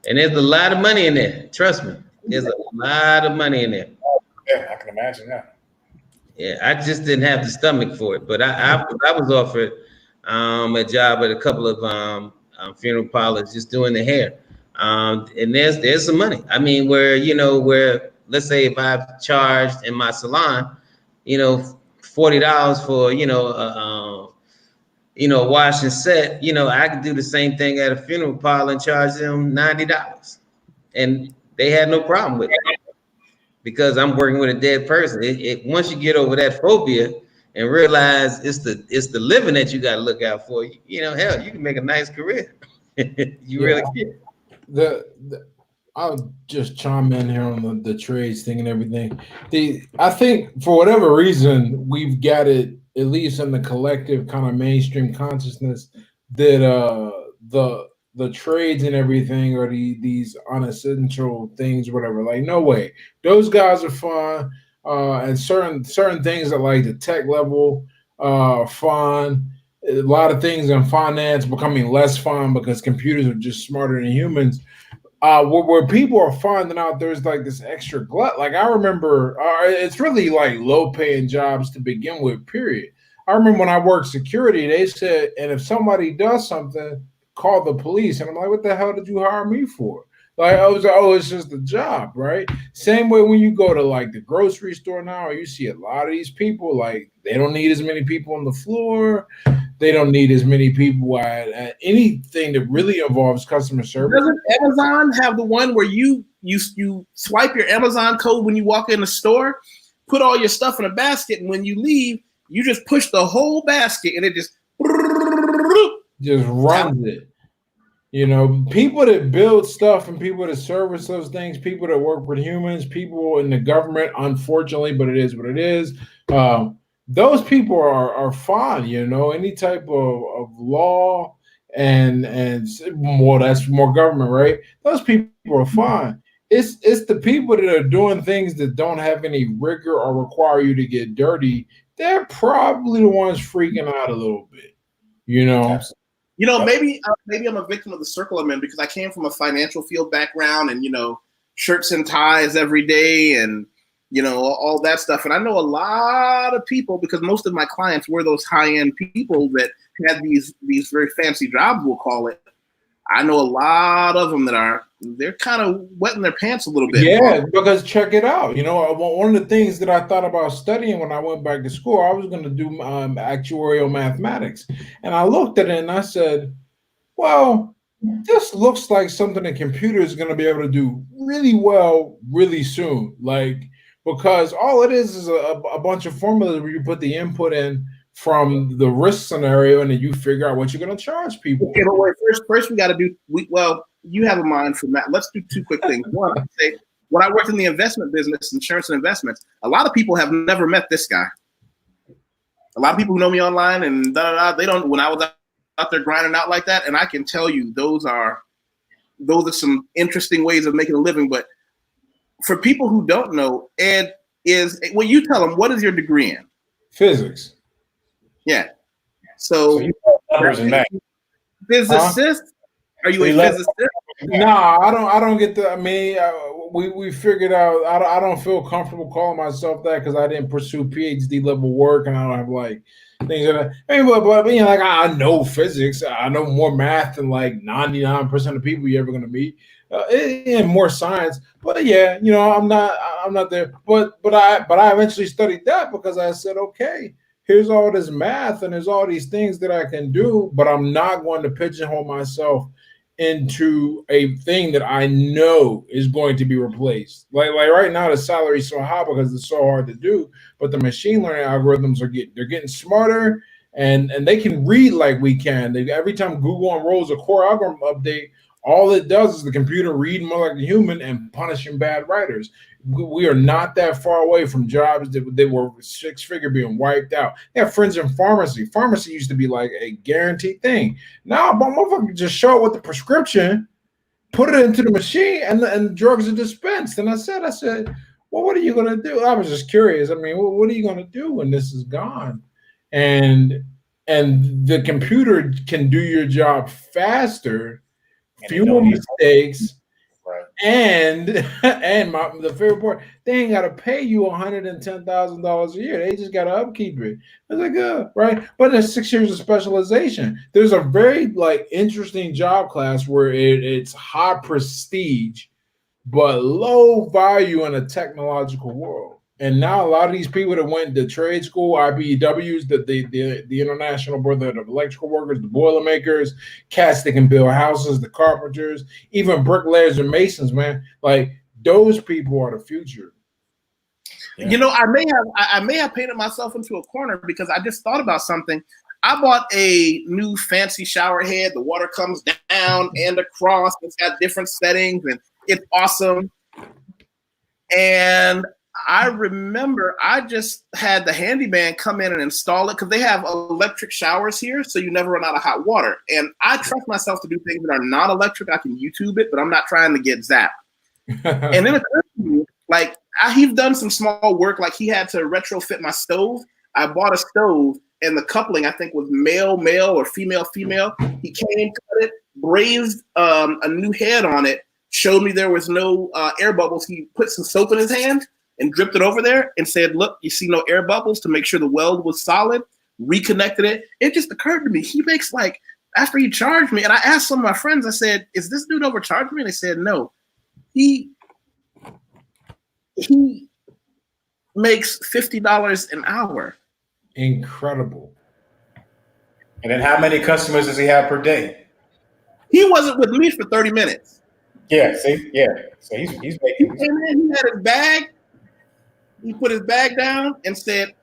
And there's a lot of money in there. Trust me. There's a lot of money in there. Yeah, I can imagine that. Yeah, I just didn't have the stomach for it. But I was offered a job at a couple of funeral parlors just doing the hair. And there's some money. I mean, where let's say if I've charged in my salon, you know, $40 for, wash and set, you know, I could do the same thing at a funeral parlor and charge them $90. And they had no problem with it because I'm working with a dead person. Once you get over that phobia and realize it's the living that you got to look out for, you know, hell, you can make a nice career. Really can. I'll just chime in here on the trades thing and everything. I think for whatever reason we've got it, at least in the collective kind of mainstream consciousness, that the trades and everything are these unessential things, whatever. Like, no way, those guys are fun, and certain things at like the tech level fun. A lot of things in finance becoming less fun because computers are just smarter than humans. Where people are finding out there's like this extra glut. Like I remember, it's really like low paying jobs to begin with, period. I remember when I worked security, they said, and if somebody does something, call the police. And I'm like, what the hell did you hire me for? Like, I was like, oh, it's just a job, right? Same way when you go to like the grocery store now, you see a lot of these people, like they don't need as many people on the floor. They don't need as many people at anything that really involves customer service. Doesn't Amazon have the one where you you swipe your Amazon code when you walk in the store, put all your stuff in a basket, and when you leave, you just push the whole basket, and it just runs it. You know, people that build stuff and people that service those things, people that work with humans, people in the government, unfortunately, but it is what it is. Those people are fine, you know, any type of law and well, that's more government, right? Those people are fine. It's the people that are doing things that don't have any rigor or require you to get dirty. They're probably the ones freaking out a little bit, you know. Absolutely. You know, maybe I'm a victim of the circle I'm in because I came from a financial field background and, you know, shirts and ties every day and, you know, all that stuff. And I know a lot of people because most of my clients were those high-end people that had these very fancy jobs, we'll call it. I know a lot of them they're kind of wetting their pants a little bit. Yeah, because check it out. You know, one of the things that I thought about studying when I went back to school, I was going to do actuarial mathematics. And I looked at it and I said, well, this looks like something a computer is going to be able to do really well, really soon. Like, because all it is a bunch of formulas where you put the input in from the risk scenario and then you figure out what you're going to charge people. Okay, but wait, first we got to do, you have a mind for that. Let's do two quick things. One, say, when I worked in the investment business, insurance and investments, a lot of people have never met this guy. A lot of people who know me online and they don't, when I was out there grinding out like that, and I can tell you those are some interesting ways of making a living. But for people who don't know, Ed well, you tell them, what is your degree in? Physics. Yeah. So you numbers and math. Physicist? Are you a physicist? No, I don't get the. I mean, we figured out. I don't feel comfortable calling myself that because I didn't pursue PhD level work, and I don't have like things like that. I mean, but you know, like I know physics. I know more math than like 99% of people you're ever gonna meet, and more science. But yeah, you know, I'm not there. But I eventually studied that because I said, okay, here's all this math and there's all these things that I can do, but I'm not going to pigeonhole myself into a thing that I know is going to be replaced. Like right now, the salary is so high because it's so hard to do, but the machine learning algorithms they're getting smarter and they can read like we can. Every time Google unrolls a core algorithm update, all it does is the computer read more like a human and punishing bad writers. We are not that far away from jobs that they were six-figure being wiped out. They have friends in pharmacy. Pharmacy used to be like a guaranteed thing. Now, motherfucker just show up with the prescription, put it into the machine, and the drugs are dispensed. And I said, well, what are you going to do? I was just curious. I mean, what are you going to do when this is gone? And the computer can do your job faster, fewer mistakes. Right. And the favorite part, they ain't got to pay you $110,000 a year. They just got to upkeep it. I was like, right? But there's 6 years of specialization. There's a very like interesting job class where it's high prestige, but low value in a technological world. And now a lot of these people that went to trade school, IBEWs, the International Brotherhood of Electrical Workers, the Boilermakers, cats that can build houses, the carpenters, even bricklayers and masons, man. Like those people are the future. Yeah. You know, I may have painted myself into a corner because I just thought about something. I bought a new fancy shower head. The water comes down and across. It's got different settings and it's awesome. And I remember I just had the handyman come in and install it because they have electric showers here, so you never run out of hot water. And I trust myself to do things that are not electric. I can YouTube it, but I'm not trying to get zapped. And then it occurred to me, like, he's done some small work, like he had to retrofit my stove. I bought a stove, and the coupling, I think, was male or female. He came, cut it, brazed a new head on it, showed me there was no air bubbles. He put some soap in his hand and dripped it over there and said, look, you see no air bubbles to make sure the weld was solid, reconnected it. It just occurred to me, he makes like, after he charged me, and I asked some of my friends, I said, is this dude overcharged me? And they said, no. He makes $50 an hour. Incredible. And then how many customers does he have per day? He wasn't with me for 30 minutes. Yeah, see, yeah. So he's He making. came in, he had his bag. He put his bag down and said,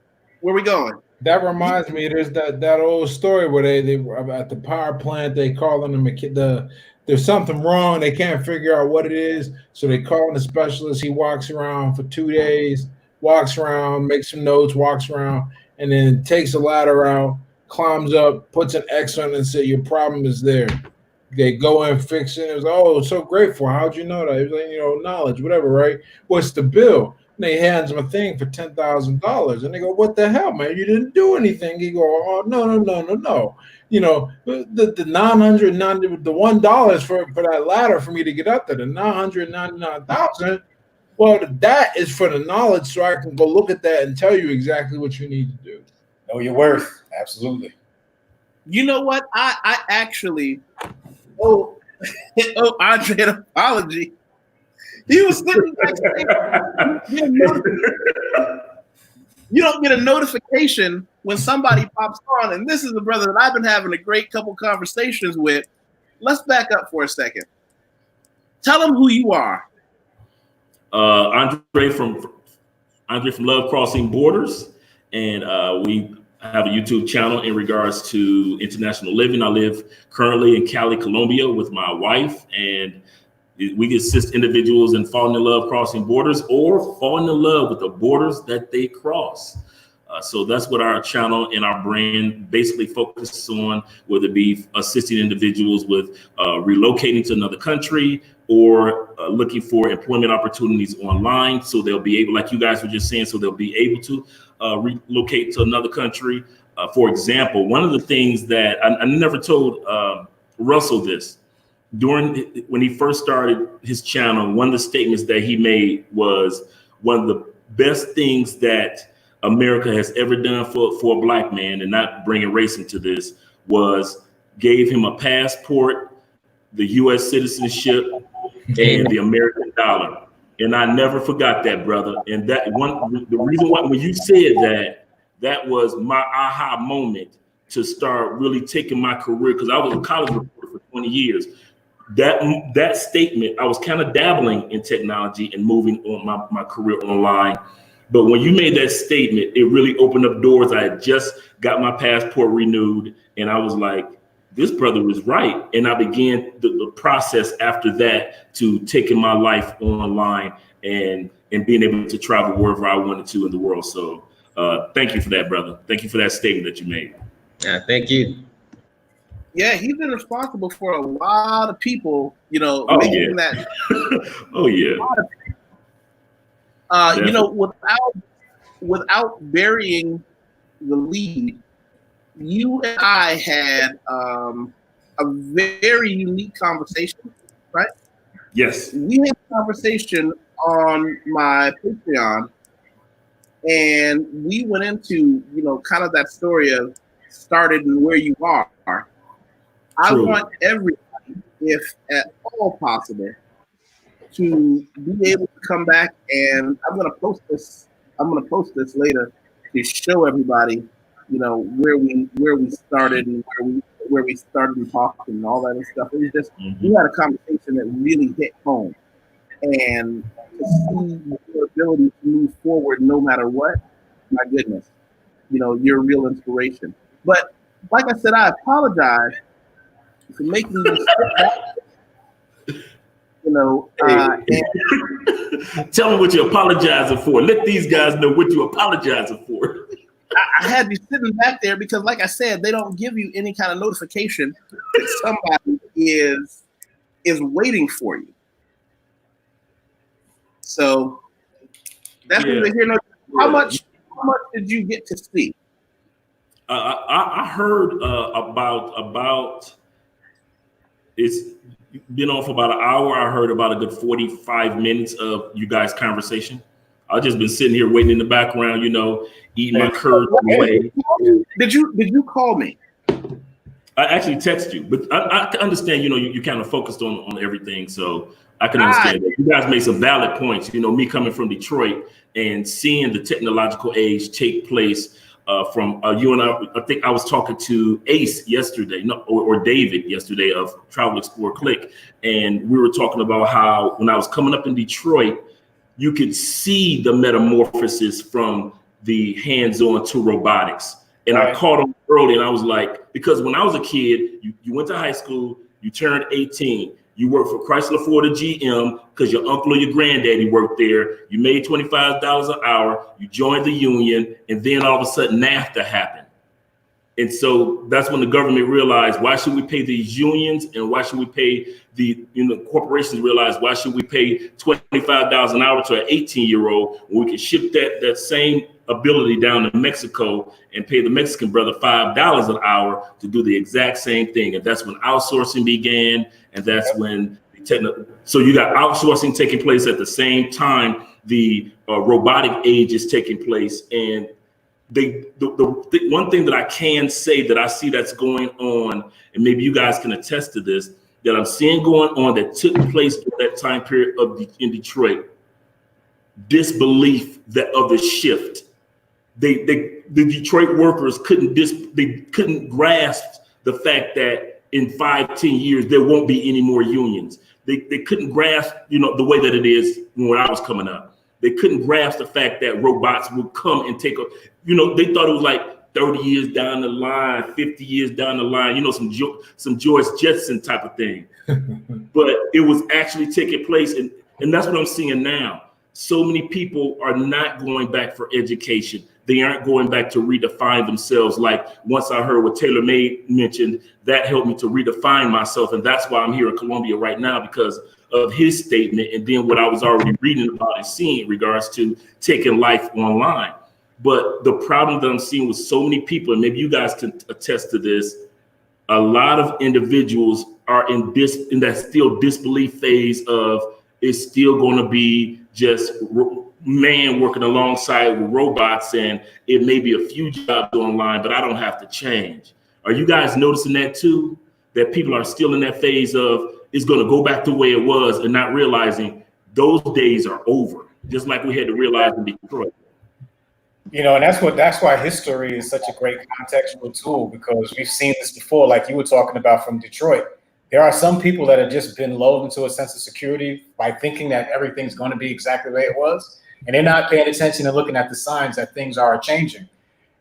"Where we going?" That reminds me, there's that old story where they were at the power plant. They calling there's something wrong. They can't figure out what it is, so they call in a specialist. He walks around for 2 days, walks around, makes some notes, walks around, and then takes a ladder out, climbs up, puts an X on it, and says, "Your problem is there." They go and fix it. It was, oh, so grateful. How'd you know that? It was like, knowledge, whatever, right? What's the bill? And they hands him a thing for $10,000, and they go, "What the hell, man? You didn't do anything." He go, "Oh, no. The 990, the $1 for that ladder for me to get up there, the 999,000. Well, that is for the knowledge, so I can go look at that and tell you exactly what you need to do. Know your worth, absolutely. You know what? I actually, Andre, an apology. He was sitting backstage. You don't get a notification when somebody pops on, and this is a brother that I've been having a great couple conversations with. Let's back up for a second. Tell them who you are. Andre from Love Crossing Borders, and we have a YouTube channel in regards to international living. I live currently in Cali, Colombia with my wife, and we assist individuals in falling in love crossing borders or falling in love with the borders that they cross. So that's what our channel and our brand basically focuses on, whether it be assisting individuals with relocating to another country or looking for employment opportunities online. So they'll be able, like you guys were just saying, so they'll be able to relocate to another country. For example, one of the things that I never told Russell this, when he first started his channel, one of the statements that he made was one of the best things that America has ever done for a black man, and not bringing race into this, was gave him a passport, the U.S. citizenship, and the American dollar. And I never forgot that, brother. And the reason why, when you said that was my aha moment to start really taking my career, because I was a college reporter for 20 years. That statement, I was kind of dabbling in technology and moving on my career online. But when you made that statement, it really opened up doors. I had just got my passport renewed, and I was like, this brother was right. And I began the process after that to taking my life online and being able to travel wherever I wanted to in the world. So thank you for that, brother. Thank you for that statement that you made. Thank you. Yeah, he's been responsible for a lot of people, making that. Oh yeah. Without burying the lead, you and I had a very unique conversation, right? Yes. We had a conversation on my Patreon, and we went into, kind of that story of started and where you are. I want everybody, if at all possible, to be able to come back, and I'm going to post this later to show everybody, where we started and where we started and talking and all that and stuff. It was just we had a conversation that really hit home, and to see your ability to move forward no matter what, my goodness, you're a real inspiration. But like I said, I apologize for making you sit back. Tell them what you're apologizing for. Let these guys know what you're apologizing for. I had you sitting back there because, like I said, they don't give you any kind of notification that somebody is waiting for you. So that's what they hear. How much did you get to see? I heard about it's been on for about an hour. I heard about a good 45 minutes of you guys' conversation. I've just been sitting here waiting in the background, eating my curd away. Did you call me? I actually text you, but I understand, you kind of focused on everything. So I can understand that. You guys made some valid points. Me coming from Detroit and seeing the technological age take place from you and I think I was talking to Ace yesterday, or David yesterday of Travel Explorer Click, and we were talking about how when I was coming up in Detroit, you could see the metamorphosis from the hands-on to robotics. And I caught on early, and I was like, because when I was a kid, you went to high school, you turned 18, you worked for Chrysler, Ford, or GM because your uncle or your granddaddy worked there. You made $25 an hour, you joined the union, and then all of a sudden NAFTA happened. And so that's when the government realized, why should we pay these unions, and why should we pay corporations realized, why should we pay $25 an hour to an 18-year-old when we can ship that same ability down to Mexico and pay the Mexican brother $5 an hour to do the exact same thing. And that's when outsourcing began, and that's when so you got outsourcing taking place at the same time the robotic age is taking place. And the one thing that I can say that I see that's going on, and maybe you guys can attest to this, that I'm seeing going on that took place during that time period in Detroit, disbelief of the shift. The Detroit workers couldn't grasp the fact that in 5-10 years there won't be any more unions. They couldn't grasp the way that it is when I was coming up. They couldn't grasp the fact that robots would come and take they thought it was like 30 years down the line, 50 years down the line, some George Jetson type of thing. But it was actually taking place, and that's what I'm seeing now. So many people are not going back for education. They aren't going back to redefine themselves. Like once I heard what Taylor Made mentioned, that helped me to redefine myself. And that's why I'm here in Colombia right now, because of his statement, and then what I was already reading about and seeing in regards to taking life online. But the problem that I'm seeing with so many people, and maybe you guys can attest to this, a lot of individuals are in that still disbelief phase of it's still going to be just man working alongside with robots, and it may be a few jobs online, but I don't have to change. Are you guys noticing that too? That people are still in that phase of it's going to go back to the way it was, and not realizing those days are over, just like we had to realize in Detroit. And that's why history is such a great contextual tool, because we've seen this before, like you were talking about from Detroit. There are some people that have just been lulled into a sense of security by thinking that everything's going to be exactly the way it was, and they're not paying attention and looking at the signs that things are changing.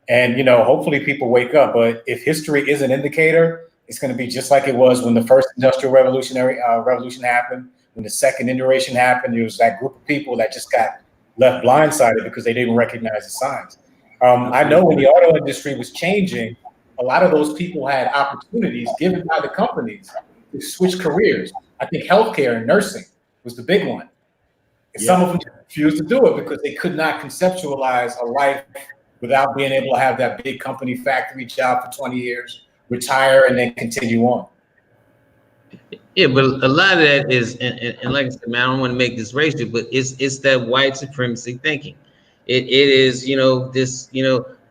And hopefully people wake up. But if history is an indicator, it's going to be just like it was when the first industrial revolution happened, when the second iteration happened. There was that group of people that just got left blindsided because they didn't recognize the signs. I know when the auto industry was changing, a lot of those people had opportunities given by the companies to switch careers. I think healthcare and nursing was the big one. And some of them refused to do it because they could not conceptualize a life without being able to have that big company factory job for 20 years, retire, and then continue on. Yeah, but a lot of that is, and like I said, man, I don't want to make this racial, but it's that white supremacy thinking. It is, this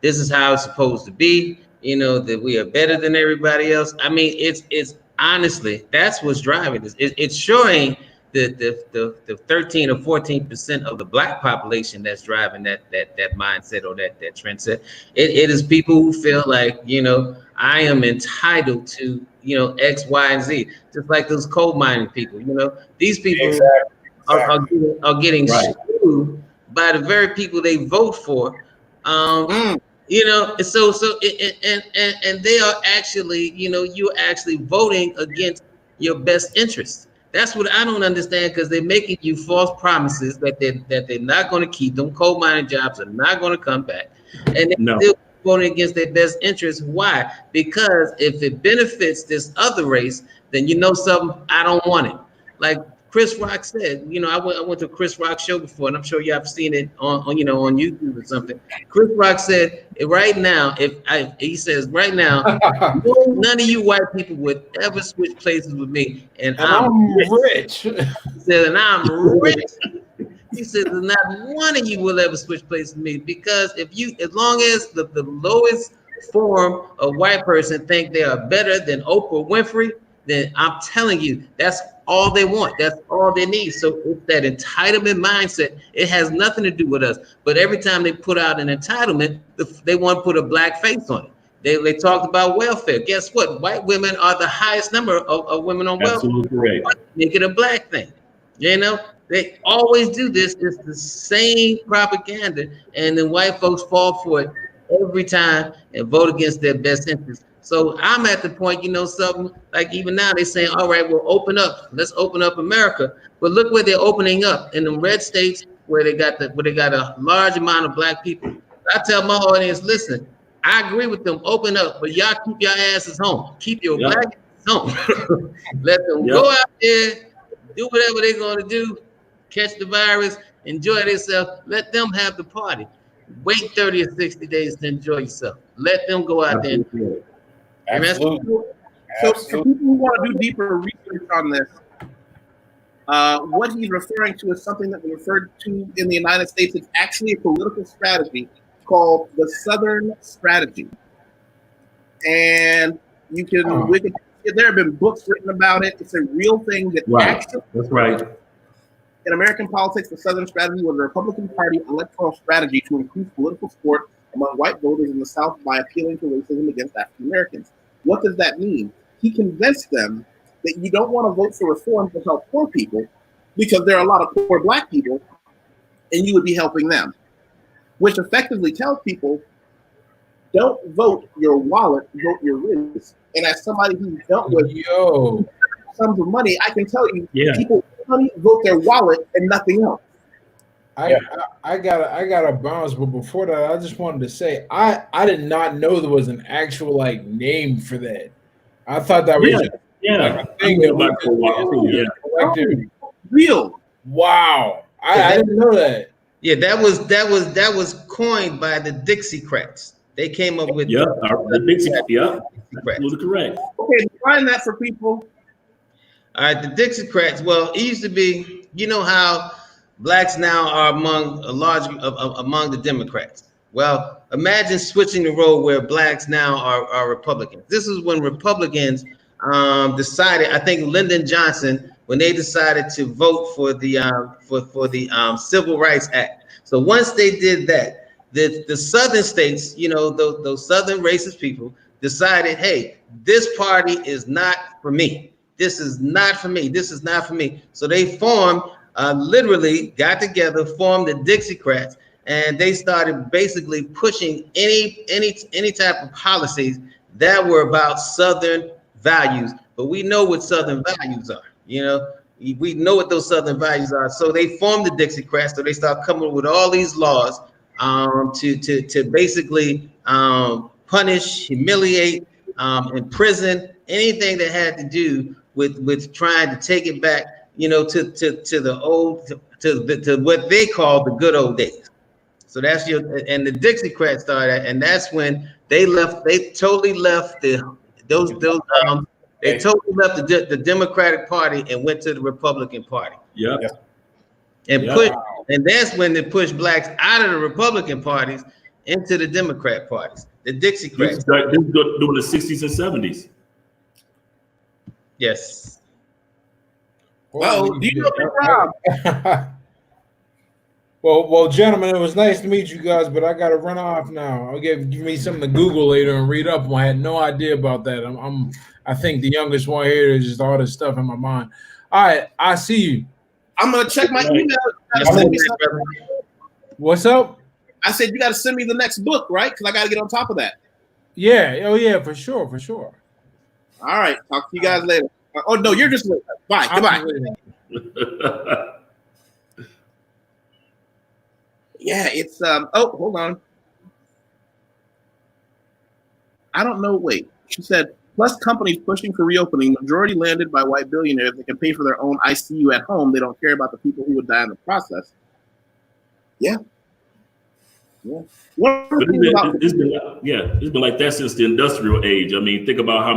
is how it's supposed to be, that we are better than everybody else. I mean, it's honestly, that's what's driving this. It's showing the 13 or 14% of the Black population that's driving that mindset or that trend set. It is people who feel like, I am entitled to, X, Y, and Z, just like those coal mining people. These people exactly. are getting screwed by the very people they vote for. So they are actually, you're actually voting against your best interest. That's what I don't understand, because they're making you false promises that they're not going to keep them. Coal mining jobs are not going to come back, and they're still voting against their best interest. Why? Because if it benefits this other race, then something, I don't want it. Like Chris Rock said, I went to a Chris Rock show before, and I'm sure you have seen it on YouTube or something. Chris Rock said, right now, he says, right now, none of you white people would ever switch places with me, and I'm rich. He said, and I'm rich. He said, not one of you will ever switch places with me, because as long as the lowest form of white person think they are better than Oprah Winfrey, then I'm telling you, that's all they want. That's all they need. So it's that entitlement mindset. It has nothing to do with us. But every time they put out an entitlement, they want to put a black face on it. They talked about welfare. Guess what? White women are the highest number of women on welfare. Absolutely correct. Make it a black thing. You know, they always do this. It's the same propaganda, and then white folks fall for it every time and vote against their best interests. So I'm at the point, you know, something like even now they're saying, all right, we'll open up. Let's open up America. But look where they're opening up in the red states where they got a large amount of black people. I tell my audience, listen, I agree with them, open up, but y'all keep your asses home. Keep your black asses home. Let them go out there, do whatever they're going to do, catch the virus, enjoy themselves. Let them have the party. Wait 30 or 60 days to enjoy yourself. Let them go out there. Absolutely. So for people who want to do deeper research on this, what he's referring to is something that we referred to in the United States. It's actually a political strategy called the Southern Strategy. And you can, there have been books written about it. It's a real thing that actually, that's right. In American politics, the Southern Strategy was a Republican Party electoral strategy to increase political support among white voters in the South by appealing to racism against African Americans. What does that mean? He convinced them that you don't want to vote for reform to help poor people because there are a lot of poor black people and you would be helping them, which effectively tells people, don't vote your wallet, vote your race. And as somebody who's dealt with sums of money, I can tell you, people vote their wallet and nothing else. I got a bounce, but before that, I just wanted to say I did not know there was an actual like name for that. I thought that was just like a thing that was real. Wow, I didn't know that. Yeah, that was coined by the Dixiecrats. They came up with the Dixiecrats. Absolutely correct. Okay, define that for people. All right, the Dixiecrats. Well, it used to be, you know how blacks now are among the Democrats. Well, imagine switching the role where blacks now are Republicans. This is when Republicans decided. I think Lyndon Johnson, when they decided to vote for the Civil Rights Act. So once they did that, the Southern states, you know, those Southern racist people decided, hey, this party is not for me. This is not for me. This is not for me. So they formed, literally got together, formed the Dixiecrats, and they started basically pushing any type of policies that were about Southern values. But we know what Southern values are. You know, we know what those Southern values are. So they formed the Dixiecrats. So they start coming up with all these laws to basically punish, humiliate, imprison anything that had to do with trying to take it back, you know, to the old, to what they call the good old days. So that's and the Dixiecrats started, and that's when they totally left the Democratic Party and went to the Republican Party. And that's when they pushed blacks out of the Republican parties into the Democrat parties, the Dixiecrats. This is during the 60s and 70s. Yes. Oh, do you know Big Rob? Well, gentlemen, it was nice to meet you guys, but I got to run off now. I'll give me something to Google later and read up on. I had no idea about that. I think the youngest one here is just all this stuff in my mind. All right, I see you. I'm gonna check my email. What's up? I said you got to send me the next book, right? Because I got to get on top of that. Yeah. Oh, yeah. For sure. All right. Talk to you guys later. Oh no, you're just waiting. Bye. Goodbye. Yeah, it's oh, hold on. I don't know. Wait. She said, plus companies pushing for reopening, majority landed by white billionaires that can pay for their own ICU at home. They don't care about the people who would die in the process. Yeah. Yeah. One of the But things about it's been like that since the industrial age. I mean, think about how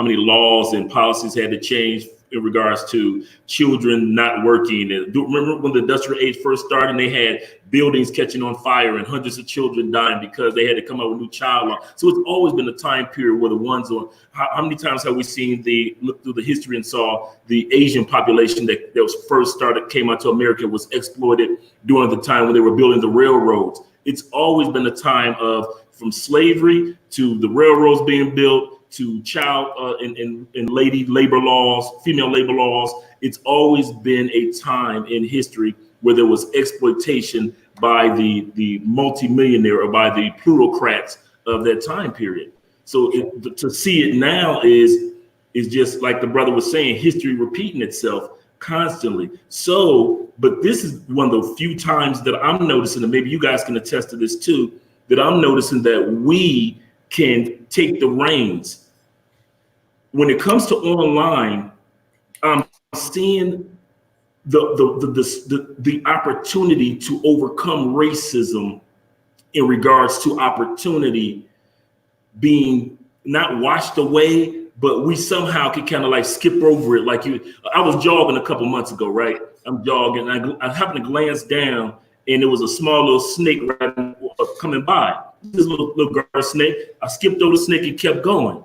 many laws and policies had to change in regards to children not working. And remember when the industrial age first started, and they had buildings catching on fire and hundreds of children dying because they had to come up with new child law. So it's always been a time period where the ones on how many times have we seen look through the history and saw the Asian population that was first came out to America was exploited during the time when they were building the railroads. It's always been a time of from slavery to the railroads being built to child and lady labor laws, female labor laws. It's always been a time in history where there was exploitation by the multimillionaire or by the plutocrats of that time period. So to see it now is just like the brother was saying, history repeating itself constantly. So, but this is one of the few times that I'm noticing, and maybe you guys can attest to this too, that I'm noticing that we can take the reins. When it comes to online, I'm seeing the opportunity to overcome racism in regards to opportunity being not washed away, but we somehow can kind of like skip over it. Like I was jogging a couple months ago, right? I'm jogging, and I happened to glance down, and there was a small little snake coming by. This little grass snake. I skipped over the snake and kept going.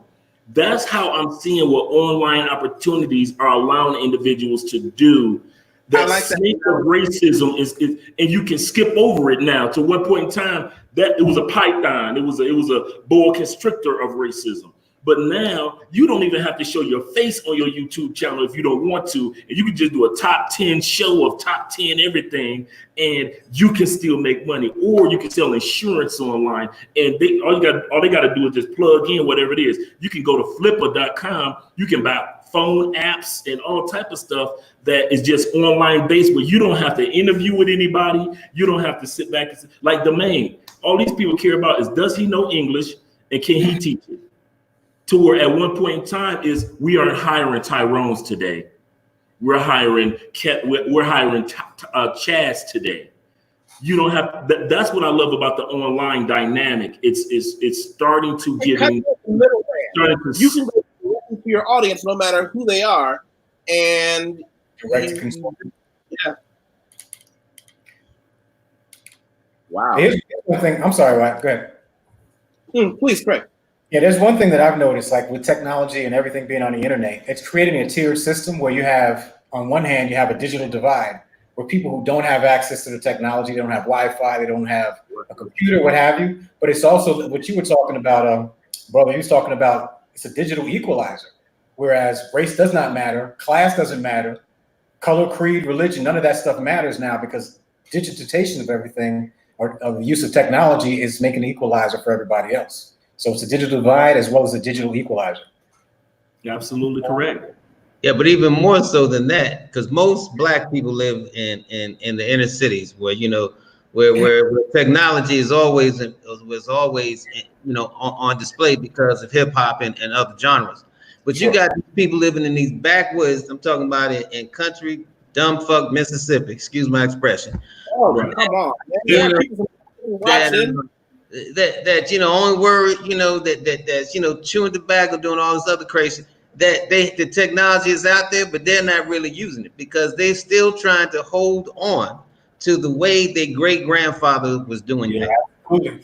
That's how I'm seeing what online opportunities are allowing individuals to do. That snake of racism is, and you can skip over it now. To one point in time, that it was a python, it was a boa constrictor of racism. But now you don't even have to show your face on your YouTube channel if you don't want to, and you can just do a top 10 show of top 10 everything, and you can still make money. Or you can sell insurance online, and all they got to do is just plug in whatever it is. You can go to flipper.com. You can buy phone apps and all type of stuff that is just online based, where you don't have to interview with anybody. You don't have to sit back and like the main. All these people care about is, does he know English and can he teach it? To where at one point in time is we aren't hiring Tyrones today. We're hiring Chaz today. You don't have that's what I love about the online dynamic. It's starting to get in. You can go to your audience no matter who they are, and direct to consumer. Yeah. Wow. Here's one thing. I'm sorry, Ryan. Go ahead. Please, Craig. Yeah, there's one thing that I've noticed, like with technology and everything being on the internet, it's creating a tiered system where you have, on one hand, you have a digital divide where people who don't have access to the technology, they don't have Wi-Fi, they don't have a computer, what have you. But it's also what you were talking about, brother, you was talking about, it's a digital equalizer. Whereas race does not matter, class doesn't matter, color, creed, religion, none of that stuff matters now because digitization of everything or of the use of technology is making an equalizer for everybody else. So it's a digital divide as well as a digital equalizer. You're absolutely correct. Yeah, but even more so than that, because most Black people live in the inner cities where, you know, where technology is always on display because of hip hop and other genres. But you got people living in these backwoods. I'm talking about it in country, dumb fuck Mississippi. Excuse my expression. Oh, come on. That you know, only word, you know, that's you know, chewing tobacco, doing all this other crazy, that the technology is out there, but they're not really using it because they're still trying to hold on to the way their great grandfather was doing it. Yeah.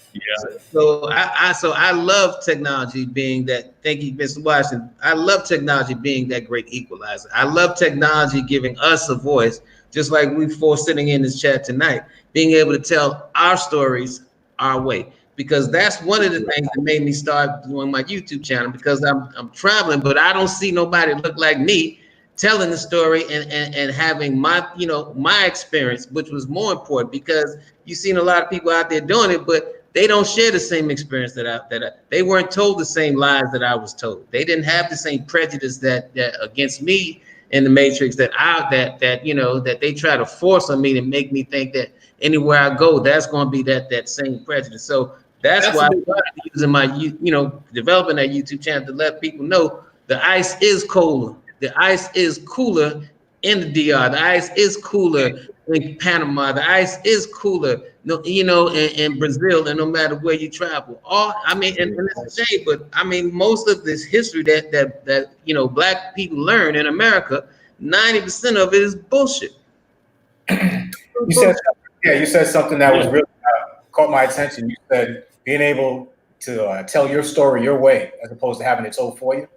So I love technology being that. Thank you, Mr. Washington. I love technology being that great equalizer. I love technology giving us a voice, just like we four sitting in this chat tonight, being able to tell our stories our way. Because that's one of the things that made me start doing my YouTube channel, because I'm traveling, but I don't see nobody look like me telling the story and having my, you know, my experience, which was more important, because you've seen a lot of people out there doing it, but they don't share the same experience they weren't told the same lies that I was told. They didn't have the same prejudice that against me in the Matrix that you know, that they try to force on me to make me think that anywhere I go, that's going to be that same prejudice. So that's why I'm using my, you know, developing that YouTube channel to let people know the ice is colder. The ice is cooler in the DR. The ice is cooler in Panama. The ice is cooler, no, you know, in Brazil, and no matter where you travel. I mean, and it's a shame, but I mean, most of this history that you know, black people learn in America, 90% of it is bullshit. You said something that was really caught my attention. You said being able to tell your story your way as opposed to having it told for you.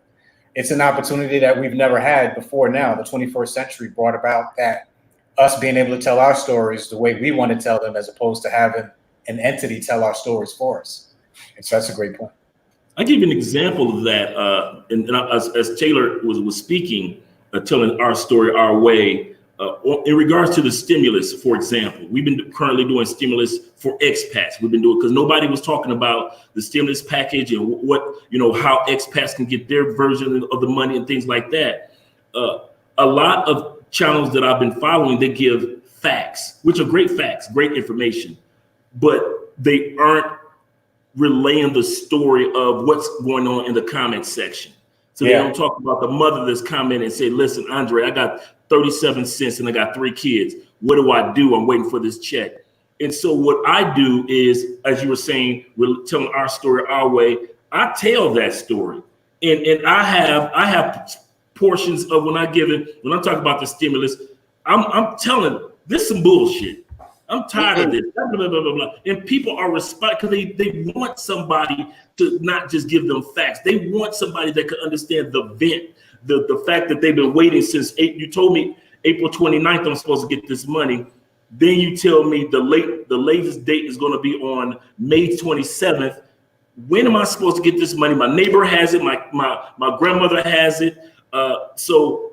It's an opportunity that we've never had before now. The 21st century brought about that, us being able to tell our stories the way we want to tell them as opposed to having an entity tell our stories for us. And so that's a great point. I give you an example of that. And as Taylor was speaking, telling our story our way, in regards to the stimulus, for example, we've been currently doing stimulus for expats. We've been doing because nobody was talking about the stimulus package and what, you know, how expats can get their version of the money and things like that. A lot of channels that I've been following, they give facts, which are great facts, great information, but they aren't relaying the story of what's going on in the comment section. So they don't talk about the mother that's commenting and say, listen, Andre, I got 37 cents and I got 3 kids. What do I do? I'm waiting for this check. And so what I do is, as you were saying, we're telling our story our way. I tell that story. And I have portions of when I'm talking about the stimulus, I'm telling this is some bullshit. I'm tired of this, blah, blah, blah, blah, blah. And people are responding because they want somebody to not just give them facts. They want somebody that can understand the vent, the fact that they've been waiting since you told me April 29th I'm supposed to get this money. Then you tell me the latest date is going to be on May 27th. When am I supposed to get this money? My neighbor has it. My grandmother has it. So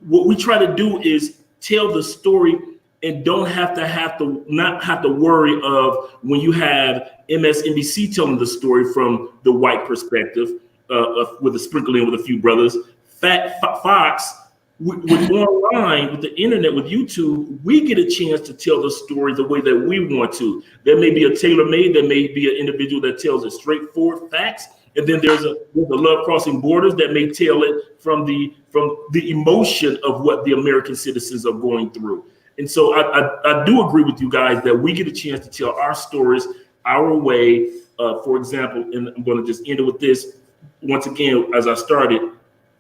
what we try to do is tell the story and don't have to worry of when you have MSNBC telling the story from the white perspective, with a sprinkling with a few brothers. Fox, with online, with the internet, with YouTube, we get a chance to tell the story the way that we want to. There may be a tailor-made, there may be an individual that tells it straightforward facts, and then there's a Love Crossing Borders that may tell it from the emotion of what the American citizens are going through. And so I do agree with you guys that we get a chance to tell our stories our way. For example, and I'm going to just end it with this. Once again, as I started,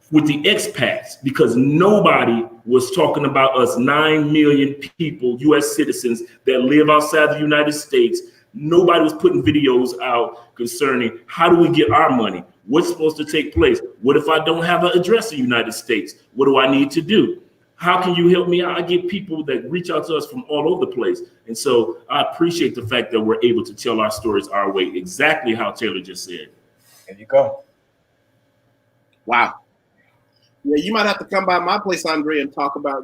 with the expats, because nobody was talking about us 9 million people, U.S. citizens that live outside the United States. Nobody was putting videos out concerning how do we get our money? What's supposed to take place? What if I don't have an address in the United States? What do I need to do? How can you help me out? I get people that reach out to us from all over the place. And so I appreciate the fact that we're able to tell our stories our way, exactly how Taylor just said. There you go. Wow. Yeah, you might have to come by my place, Andre, and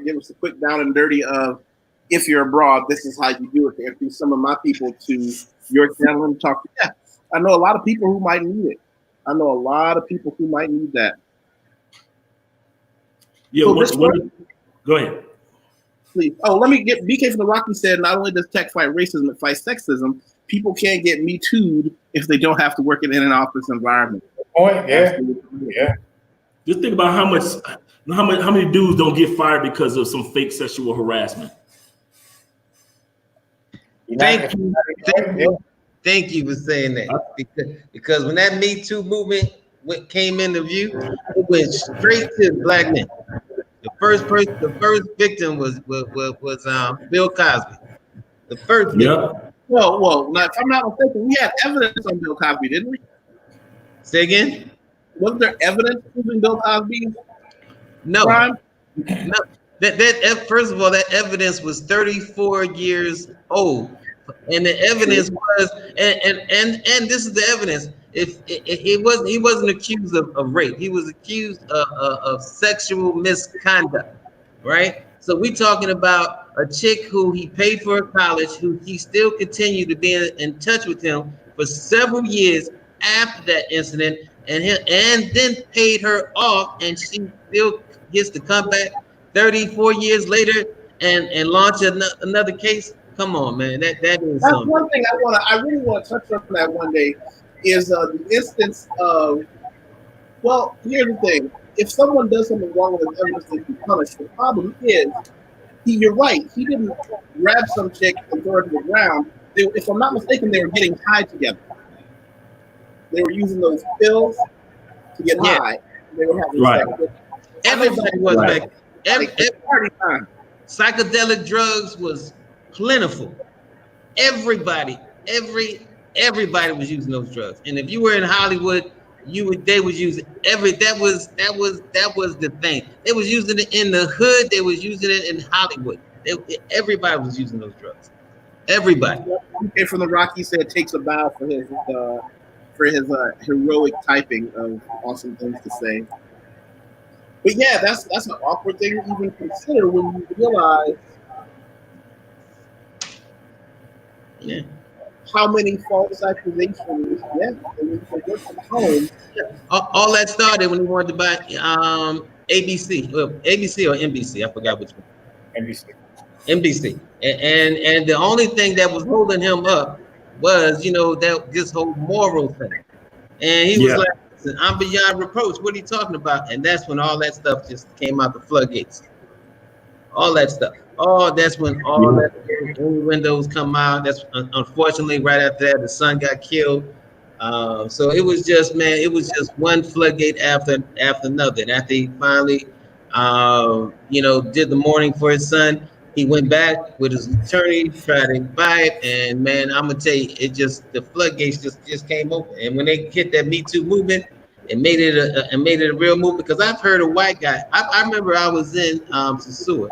give us a quick down and dirty of if you're abroad, this is how you do it. To introduce some of my people to your channel and talk. Yeah, I know a lot of people who might need it. That. Yeah, so go ahead. Please. Oh, let me get BK from the Rocky said, not only does tech fight racism, it fights sexism. People can't get Me Too'd if they don't have to work in an office environment. Yeah. Just think about how many dudes don't get fired because of some fake sexual harassment. Thank you for saying that. Because when that Me Too movement came into view, it went straight to black men. The first victim was Bill Cosby. The first victim. Well, now, if I'm not mistaken, we had evidence on Bill Cosby, didn't we? Say again? Was there evidence proving Bill Cosby's crime? No. That first of all, that evidence was 34 years old, and the evidence was, and this is the evidence. He wasn't accused of rape. He was accused of sexual misconduct, right? So we're talking about a chick who he paid for college, who he still continued to be in touch with him for several years after that incident, and then paid her off, and she still gets to come back 34 years later and launch another case. Come on, man, that is That's something. one thing I really want to touch on that one day is the instance of, well, here's the thing. If someone does something wrong with evidence, they can be punished. The problem is you're right. He didn't grab some chick and throw her to the ground. If I'm not mistaken, they were getting high together. They were using those pills to get high. They were having sex. Everybody was back. Every party time. Psychedelic drugs was plentiful. Everybody was using those drugs. And if you were in Hollywood, they was using that was the thing. They was using it in the hood. They was using it in Hollywood. Everybody was using those drugs. Everybody. Okay, from the Rocky said it takes a bow for his heroic typing of awesome things to say. But yeah, that's an awkward thing to even consider when you realize how many false accusations. Yeah, and when you from home. All that started when he wanted to buy ABC or NBC. I forgot which one. NBC. And the only thing that was holding him up was, that this whole moral thing. And he was like, listen, I'm beyond reproach. What are you talking about? And that's when all that stuff just came out the floodgates. All that stuff. That's when all that windows come out. That's unfortunately right after that, the son got killed. So it was just, one floodgate after another. And after he finally, did the mourning for his son, he went back with his attorney, tried to buy it, and man, I'm gonna tell you, the floodgates just came open. And when they hit that Me Too movement, it made it a real movement. Because I've heard a white guy. I remember I was in Sasua,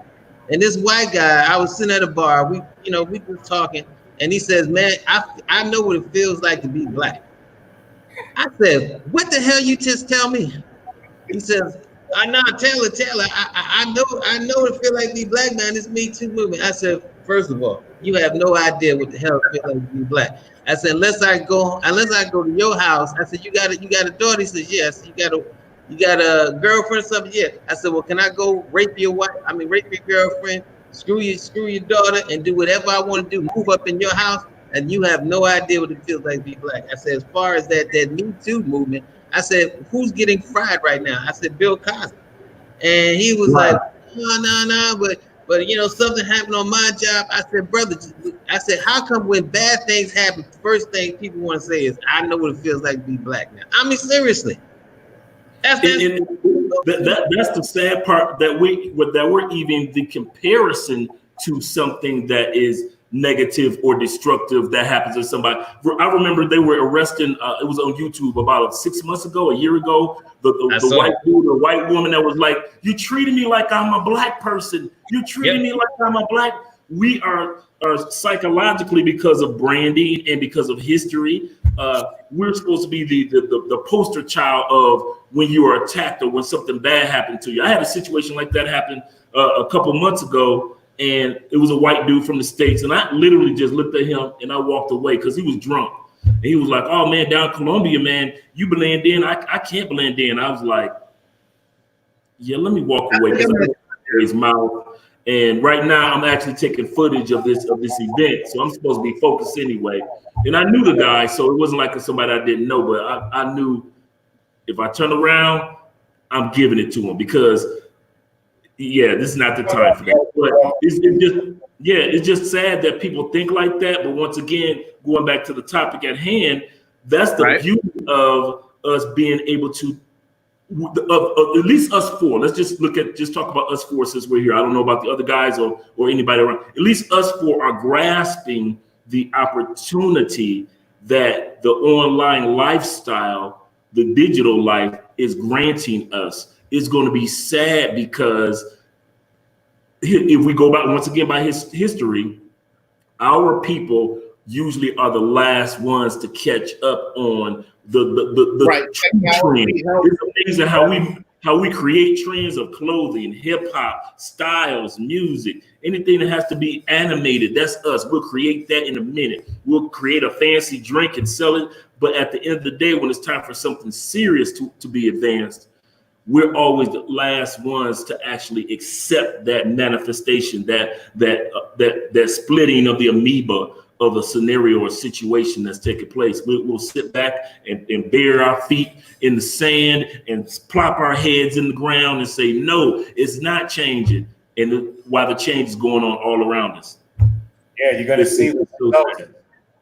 and this white guy, I was sitting at a bar. We were talking, and he says, "Man, I know what it feels like to be black." I said, "What the hell you just tell me?" He says, Taylor, I know it feel like to be black, man. This Me Too movement. I said, first of all, you have no idea what the hell it feel like to be black. I said, unless I go to your house. I said, you got a daughter? He says, yes. You got a girlfriend or something? Yeah. I said, well, can I go rape your girlfriend, screw your daughter, and do whatever I want to do, move up in your house? And you have no idea what it feels like to be black. I said, as far as that Me Too movement, I said, who's getting fried right now? I said, Bill Cosby. And he was like, no, but something happened on my job. I said, brother, how come when bad things happen, first thing people want to say is, I know what it feels like to be black now. I mean, seriously. That's the sad part, that we're even the comparison to something that is negative or destructive that happens to somebody. I remember they were arresting, it was on YouTube about 6 months ago, a year ago, the white dude, the white woman that was like, you treated me like I'm a black person. You treated me like I'm a black. We are psychologically, because of branding and because of history, we're supposed to be the poster child of when you are attacked or when something bad happened to you. I had a situation like that happen a couple months ago. And it was a white dude from the States. And I literally just looked at him and I walked away because he was drunk. And he was like, oh, man, down Colombia, man, you blend in. I can't blend in. I was like, yeah, let me walk away. His mouth. And right now I'm actually taking footage of this event. So I'm supposed to be focused anyway. And I knew the guy. So it wasn't like somebody I didn't know. But I knew if I turn around, I'm giving it to him because this is not the time for that. But it's just sad that people think like that. But once again, going back to the topic at hand, that's the beauty of us being able to, at least us four. Let's just talk about us four since we're here. I don't know about the other guys or anybody around. At least us four are grasping the opportunity that the online lifestyle, the digital life, is granting us. It's going to be sad because if we go back once again by his history, our people usually are the last ones to catch up on the trend. It's amazing how we create trends of clothing, hip hop, styles, music, anything that has to be animated. That's us. We'll create that in a minute. We'll create a fancy drink and sell it. But at the end of the day, when it's time for something serious to be advanced, we're always the last ones to actually accept that manifestation, that splitting of the amoeba of a scenario or situation that's taking place. We'll sit back and bury our feet in the sand and plop our heads in the ground and say, no, it's not changing. and while the change is going on all around us. Yeah, you're gonna see the results.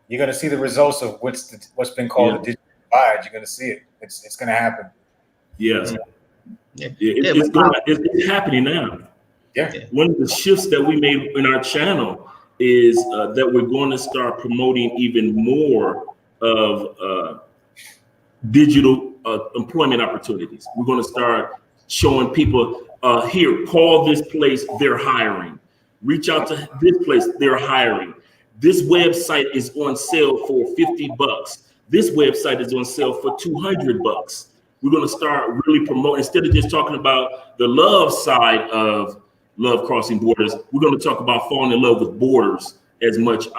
You're gonna see the results of what's been called the digital divide. You're gonna see it. It's gonna happen. Yes. It's happening now. Yeah. One of the shifts that we made in our channel is that we're going to start promoting even more of digital employment opportunities. We're going to start showing people here, call this place, they're hiring. Reach out to this place, they're hiring. This website is on sale for $50. This website is on sale for $200. We're going to start really promoting, instead of just talking about the love side of love crossing borders, we're going to talk about falling in love with borders as much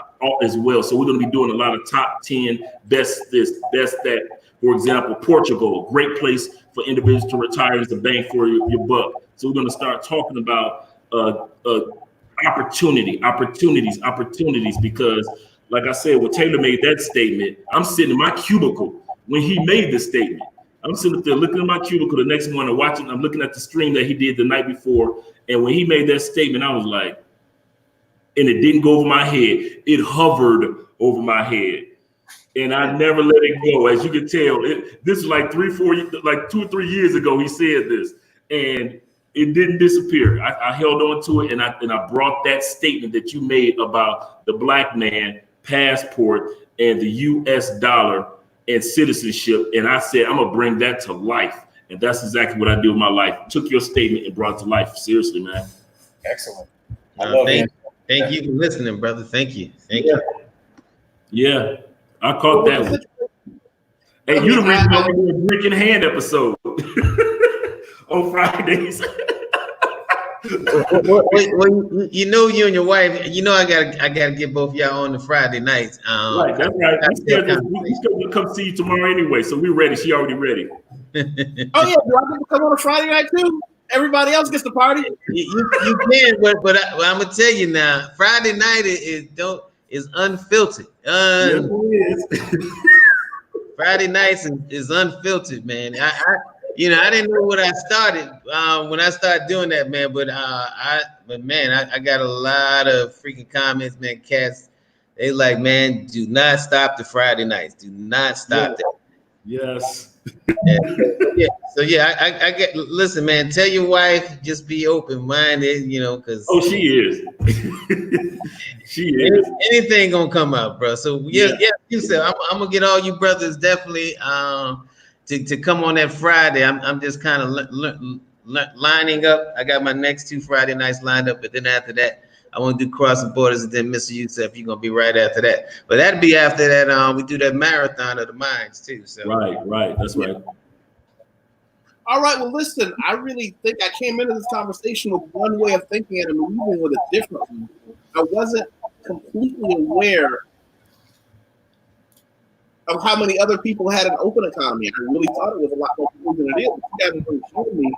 as well. So we're going to be doing a lot of top 10, best this, best that. For example, Portugal, great place for individuals to retire as a bang for your buck. So we're going to start talking about opportunities, because like I said, when Taylor made that statement, I'm sitting in my cubicle when he made this statement. I'm sitting there looking at my cubicle the next morning, I'm looking at the stream that he did the night before. And when he made that statement, I was like, and it didn't go over my head. It hovered over my head. And I never let it go. As you can tell, this is like 2 or 3 years ago, he said this, and it didn't disappear. I held on to it, and I brought that statement that you made about the black man, passport, and the US dollar and citizenship. And I said, I'm gonna bring that to life. And that's exactly what I do with my life. Took your statement and brought it to life. Seriously, man. Excellent. Thank you for listening, brother. Thank you. Thank you. Yeah, I caught that one. Hey, you the reason why we're doing Drink in Hand episode on Fridays. Well, you know, you and your wife, you know, I gotta get both y'all on the Friday nights. Right, that's right. We still come see you tomorrow anyway, so we're ready. She already ready. Oh yeah, do I get to come on a Friday night too? Everybody else gets the party. You can, but I'm gonna tell you now, Friday night is unfiltered. Yes, it is. Friday nights is unfiltered, man. I didn't know what I started when I started doing that, man. But I got a lot of freaking comments, man. Cats, they like, man, do not stop the Friday nights. Do not stop that. Yes. So I get. Listen, man. Tell your wife, just be open minded, because she is. She is. Anything gonna come out, bro. So yeah. You said I'm gonna get all you brothers definitely to come on that Friday. I'm just kind of lining up. I got my next 2 Friday nights lined up, but then after that, I want to do Crossing Borders, and then Mr. Youssef, you're gonna be right after that. But that'd be after that. We do that marathon of the minds too. So right. That's right. All right. Well, listen. I really think I came into this conversation with one way of thinking and leaving with a different one. I wasn't completely aware of how many other people had an open economy. I really thought it was a lot more people than it is. But you haven't really shown me.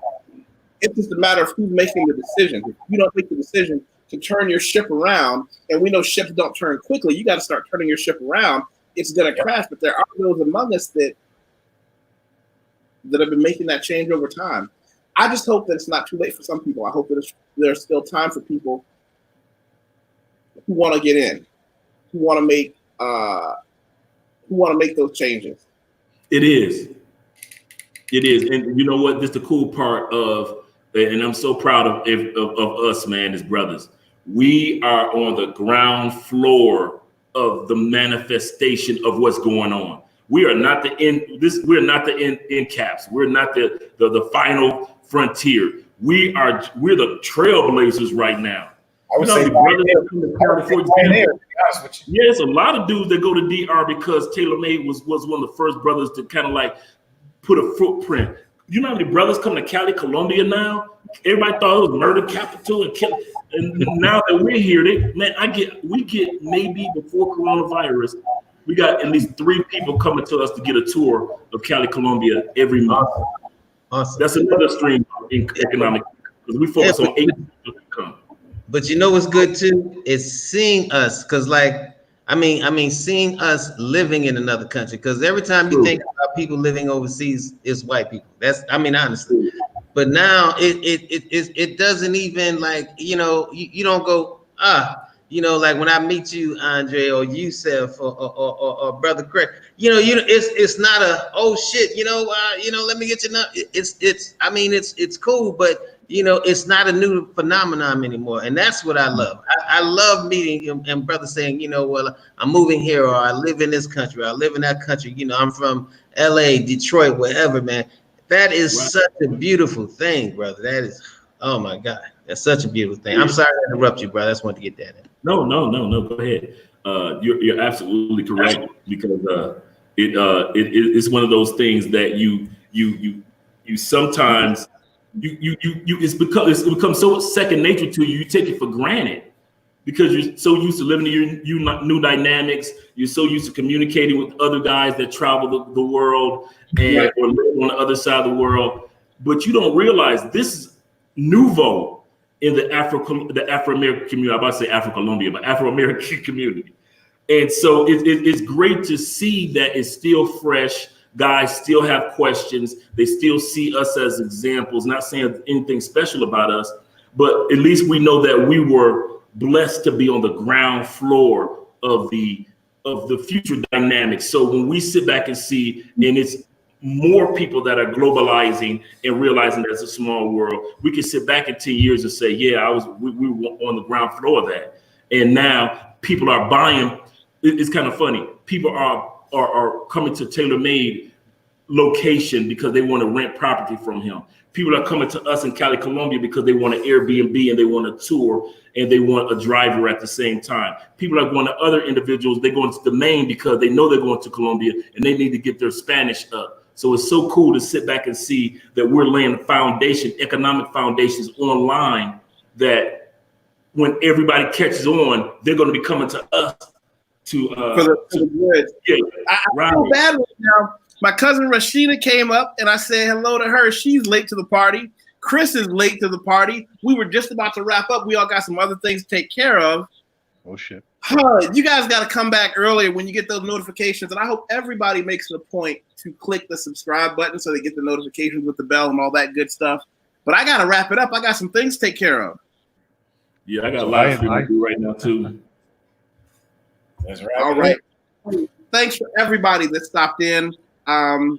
It's just a matter of who's making the decision. If you don't make the decision to turn your ship around, and we know ships don't turn quickly, you got to start turning your ship around. It's going to crash. But there are those among us that have been making that change over time. I just hope that it's not too late for some people. I hope that there's still time for people who want to get in, who want to make those changes. It is, and you know what? This is the cool part of, and I'm so proud of us, man, as brothers. We are on the ground floor of the manifestation of what's going on. We are not the end. We're not the end caps. We're not the final frontier. We're the trailblazers right now. I would say, yes, a lot of dudes that go to DR because Taylor Made was one of the first brothers to kind of like put a footprint. You know how many brothers come to Cali, Colombia now? Everybody thought it was murder capital and now that we're here, we get maybe before coronavirus, we got at least 3 people coming to us to get a tour of Cali, Colombia every month. Awesome. That's another stream in economic because we focus on 8 income. But you know what's good too is seeing us, because seeing us living in another country. Because every time you think about people living overseas, it's white people. Honestly. But now it doesn't even like, you don't go, like when I meet you, Andre, or Yusef, or Brother Craig, it's not a, oh shit, let me get your number. It's cool, but it's not a new phenomenon anymore, and that's what I love. I love meeting and brother saying, well, I'm moving here, or I live in this country, or I live in that country. I'm from LA, Detroit, wherever, man. That is such a beautiful thing, brother. That is, oh my God, that's such a beautiful thing. I'm sorry to interrupt you, brother. I just wanted to get that in. No. Go ahead. You're absolutely correct, because it's one of those things that you sometimes it's become so second nature to you. You take it for granted because you're so used to living in your new dynamics. You're so used to communicating with other guys that travel the world or live on the other side of the world. But you don't realize this is nouveau in the Afro-American community. I'm about to say Afro-Colombia, but Afro-American community. And so it's great to see that it's still fresh. Guys still have questions. They still see us as examples, not saying anything special about us, but at least we know that we were blessed to be on the ground floor of the future dynamics. So when we sit back and see, and it's more people that are globalizing and realizing that it's a small world, we can sit back in 10 years and say, yeah, we were on the ground floor of that. And now people are buying. It's kind of funny. People are coming to TaylorMade location because they want to rent property from him. People are coming to us in Cali, Colombia because they want an Airbnb and they want a tour and they want a driver at the same time. People are going to other individuals. They're going to the Maine because they know they're going to Colombia and they need to get their Spanish up. So it's so cool to sit back and see that we're laying foundation, economic foundations online, that when everybody catches on, they're going to be coming to us for the good. Yeah, I feel bad right now. My cousin Rashida came up and I said hello to her. She's late to the party. Chris is late to the party. We were just about to wrap up. We all got some other things to take care of. Oh shit. You guys got to come back earlier when you get those notifications. And I hope everybody makes it a point to click the subscribe button so they get the notifications with the bell and all that good stuff. But I got to wrap it up. I got some things to take care of. Yeah, I got a lot of things to do right now too. All right. Thanks for everybody that stopped in. You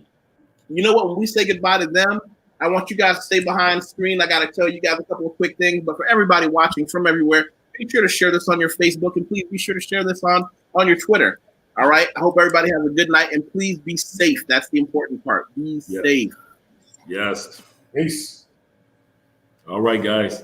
know what? When we say goodbye to them, I want you guys to stay behind the screen. I got to tell you guys a couple of quick things. But for everybody watching from everywhere, be sure to share this on your Facebook, and please be sure to share this on your Twitter. All right. I hope everybody has a good night, and please be safe. That's the important part. Be safe. Yes. Peace. All right, guys.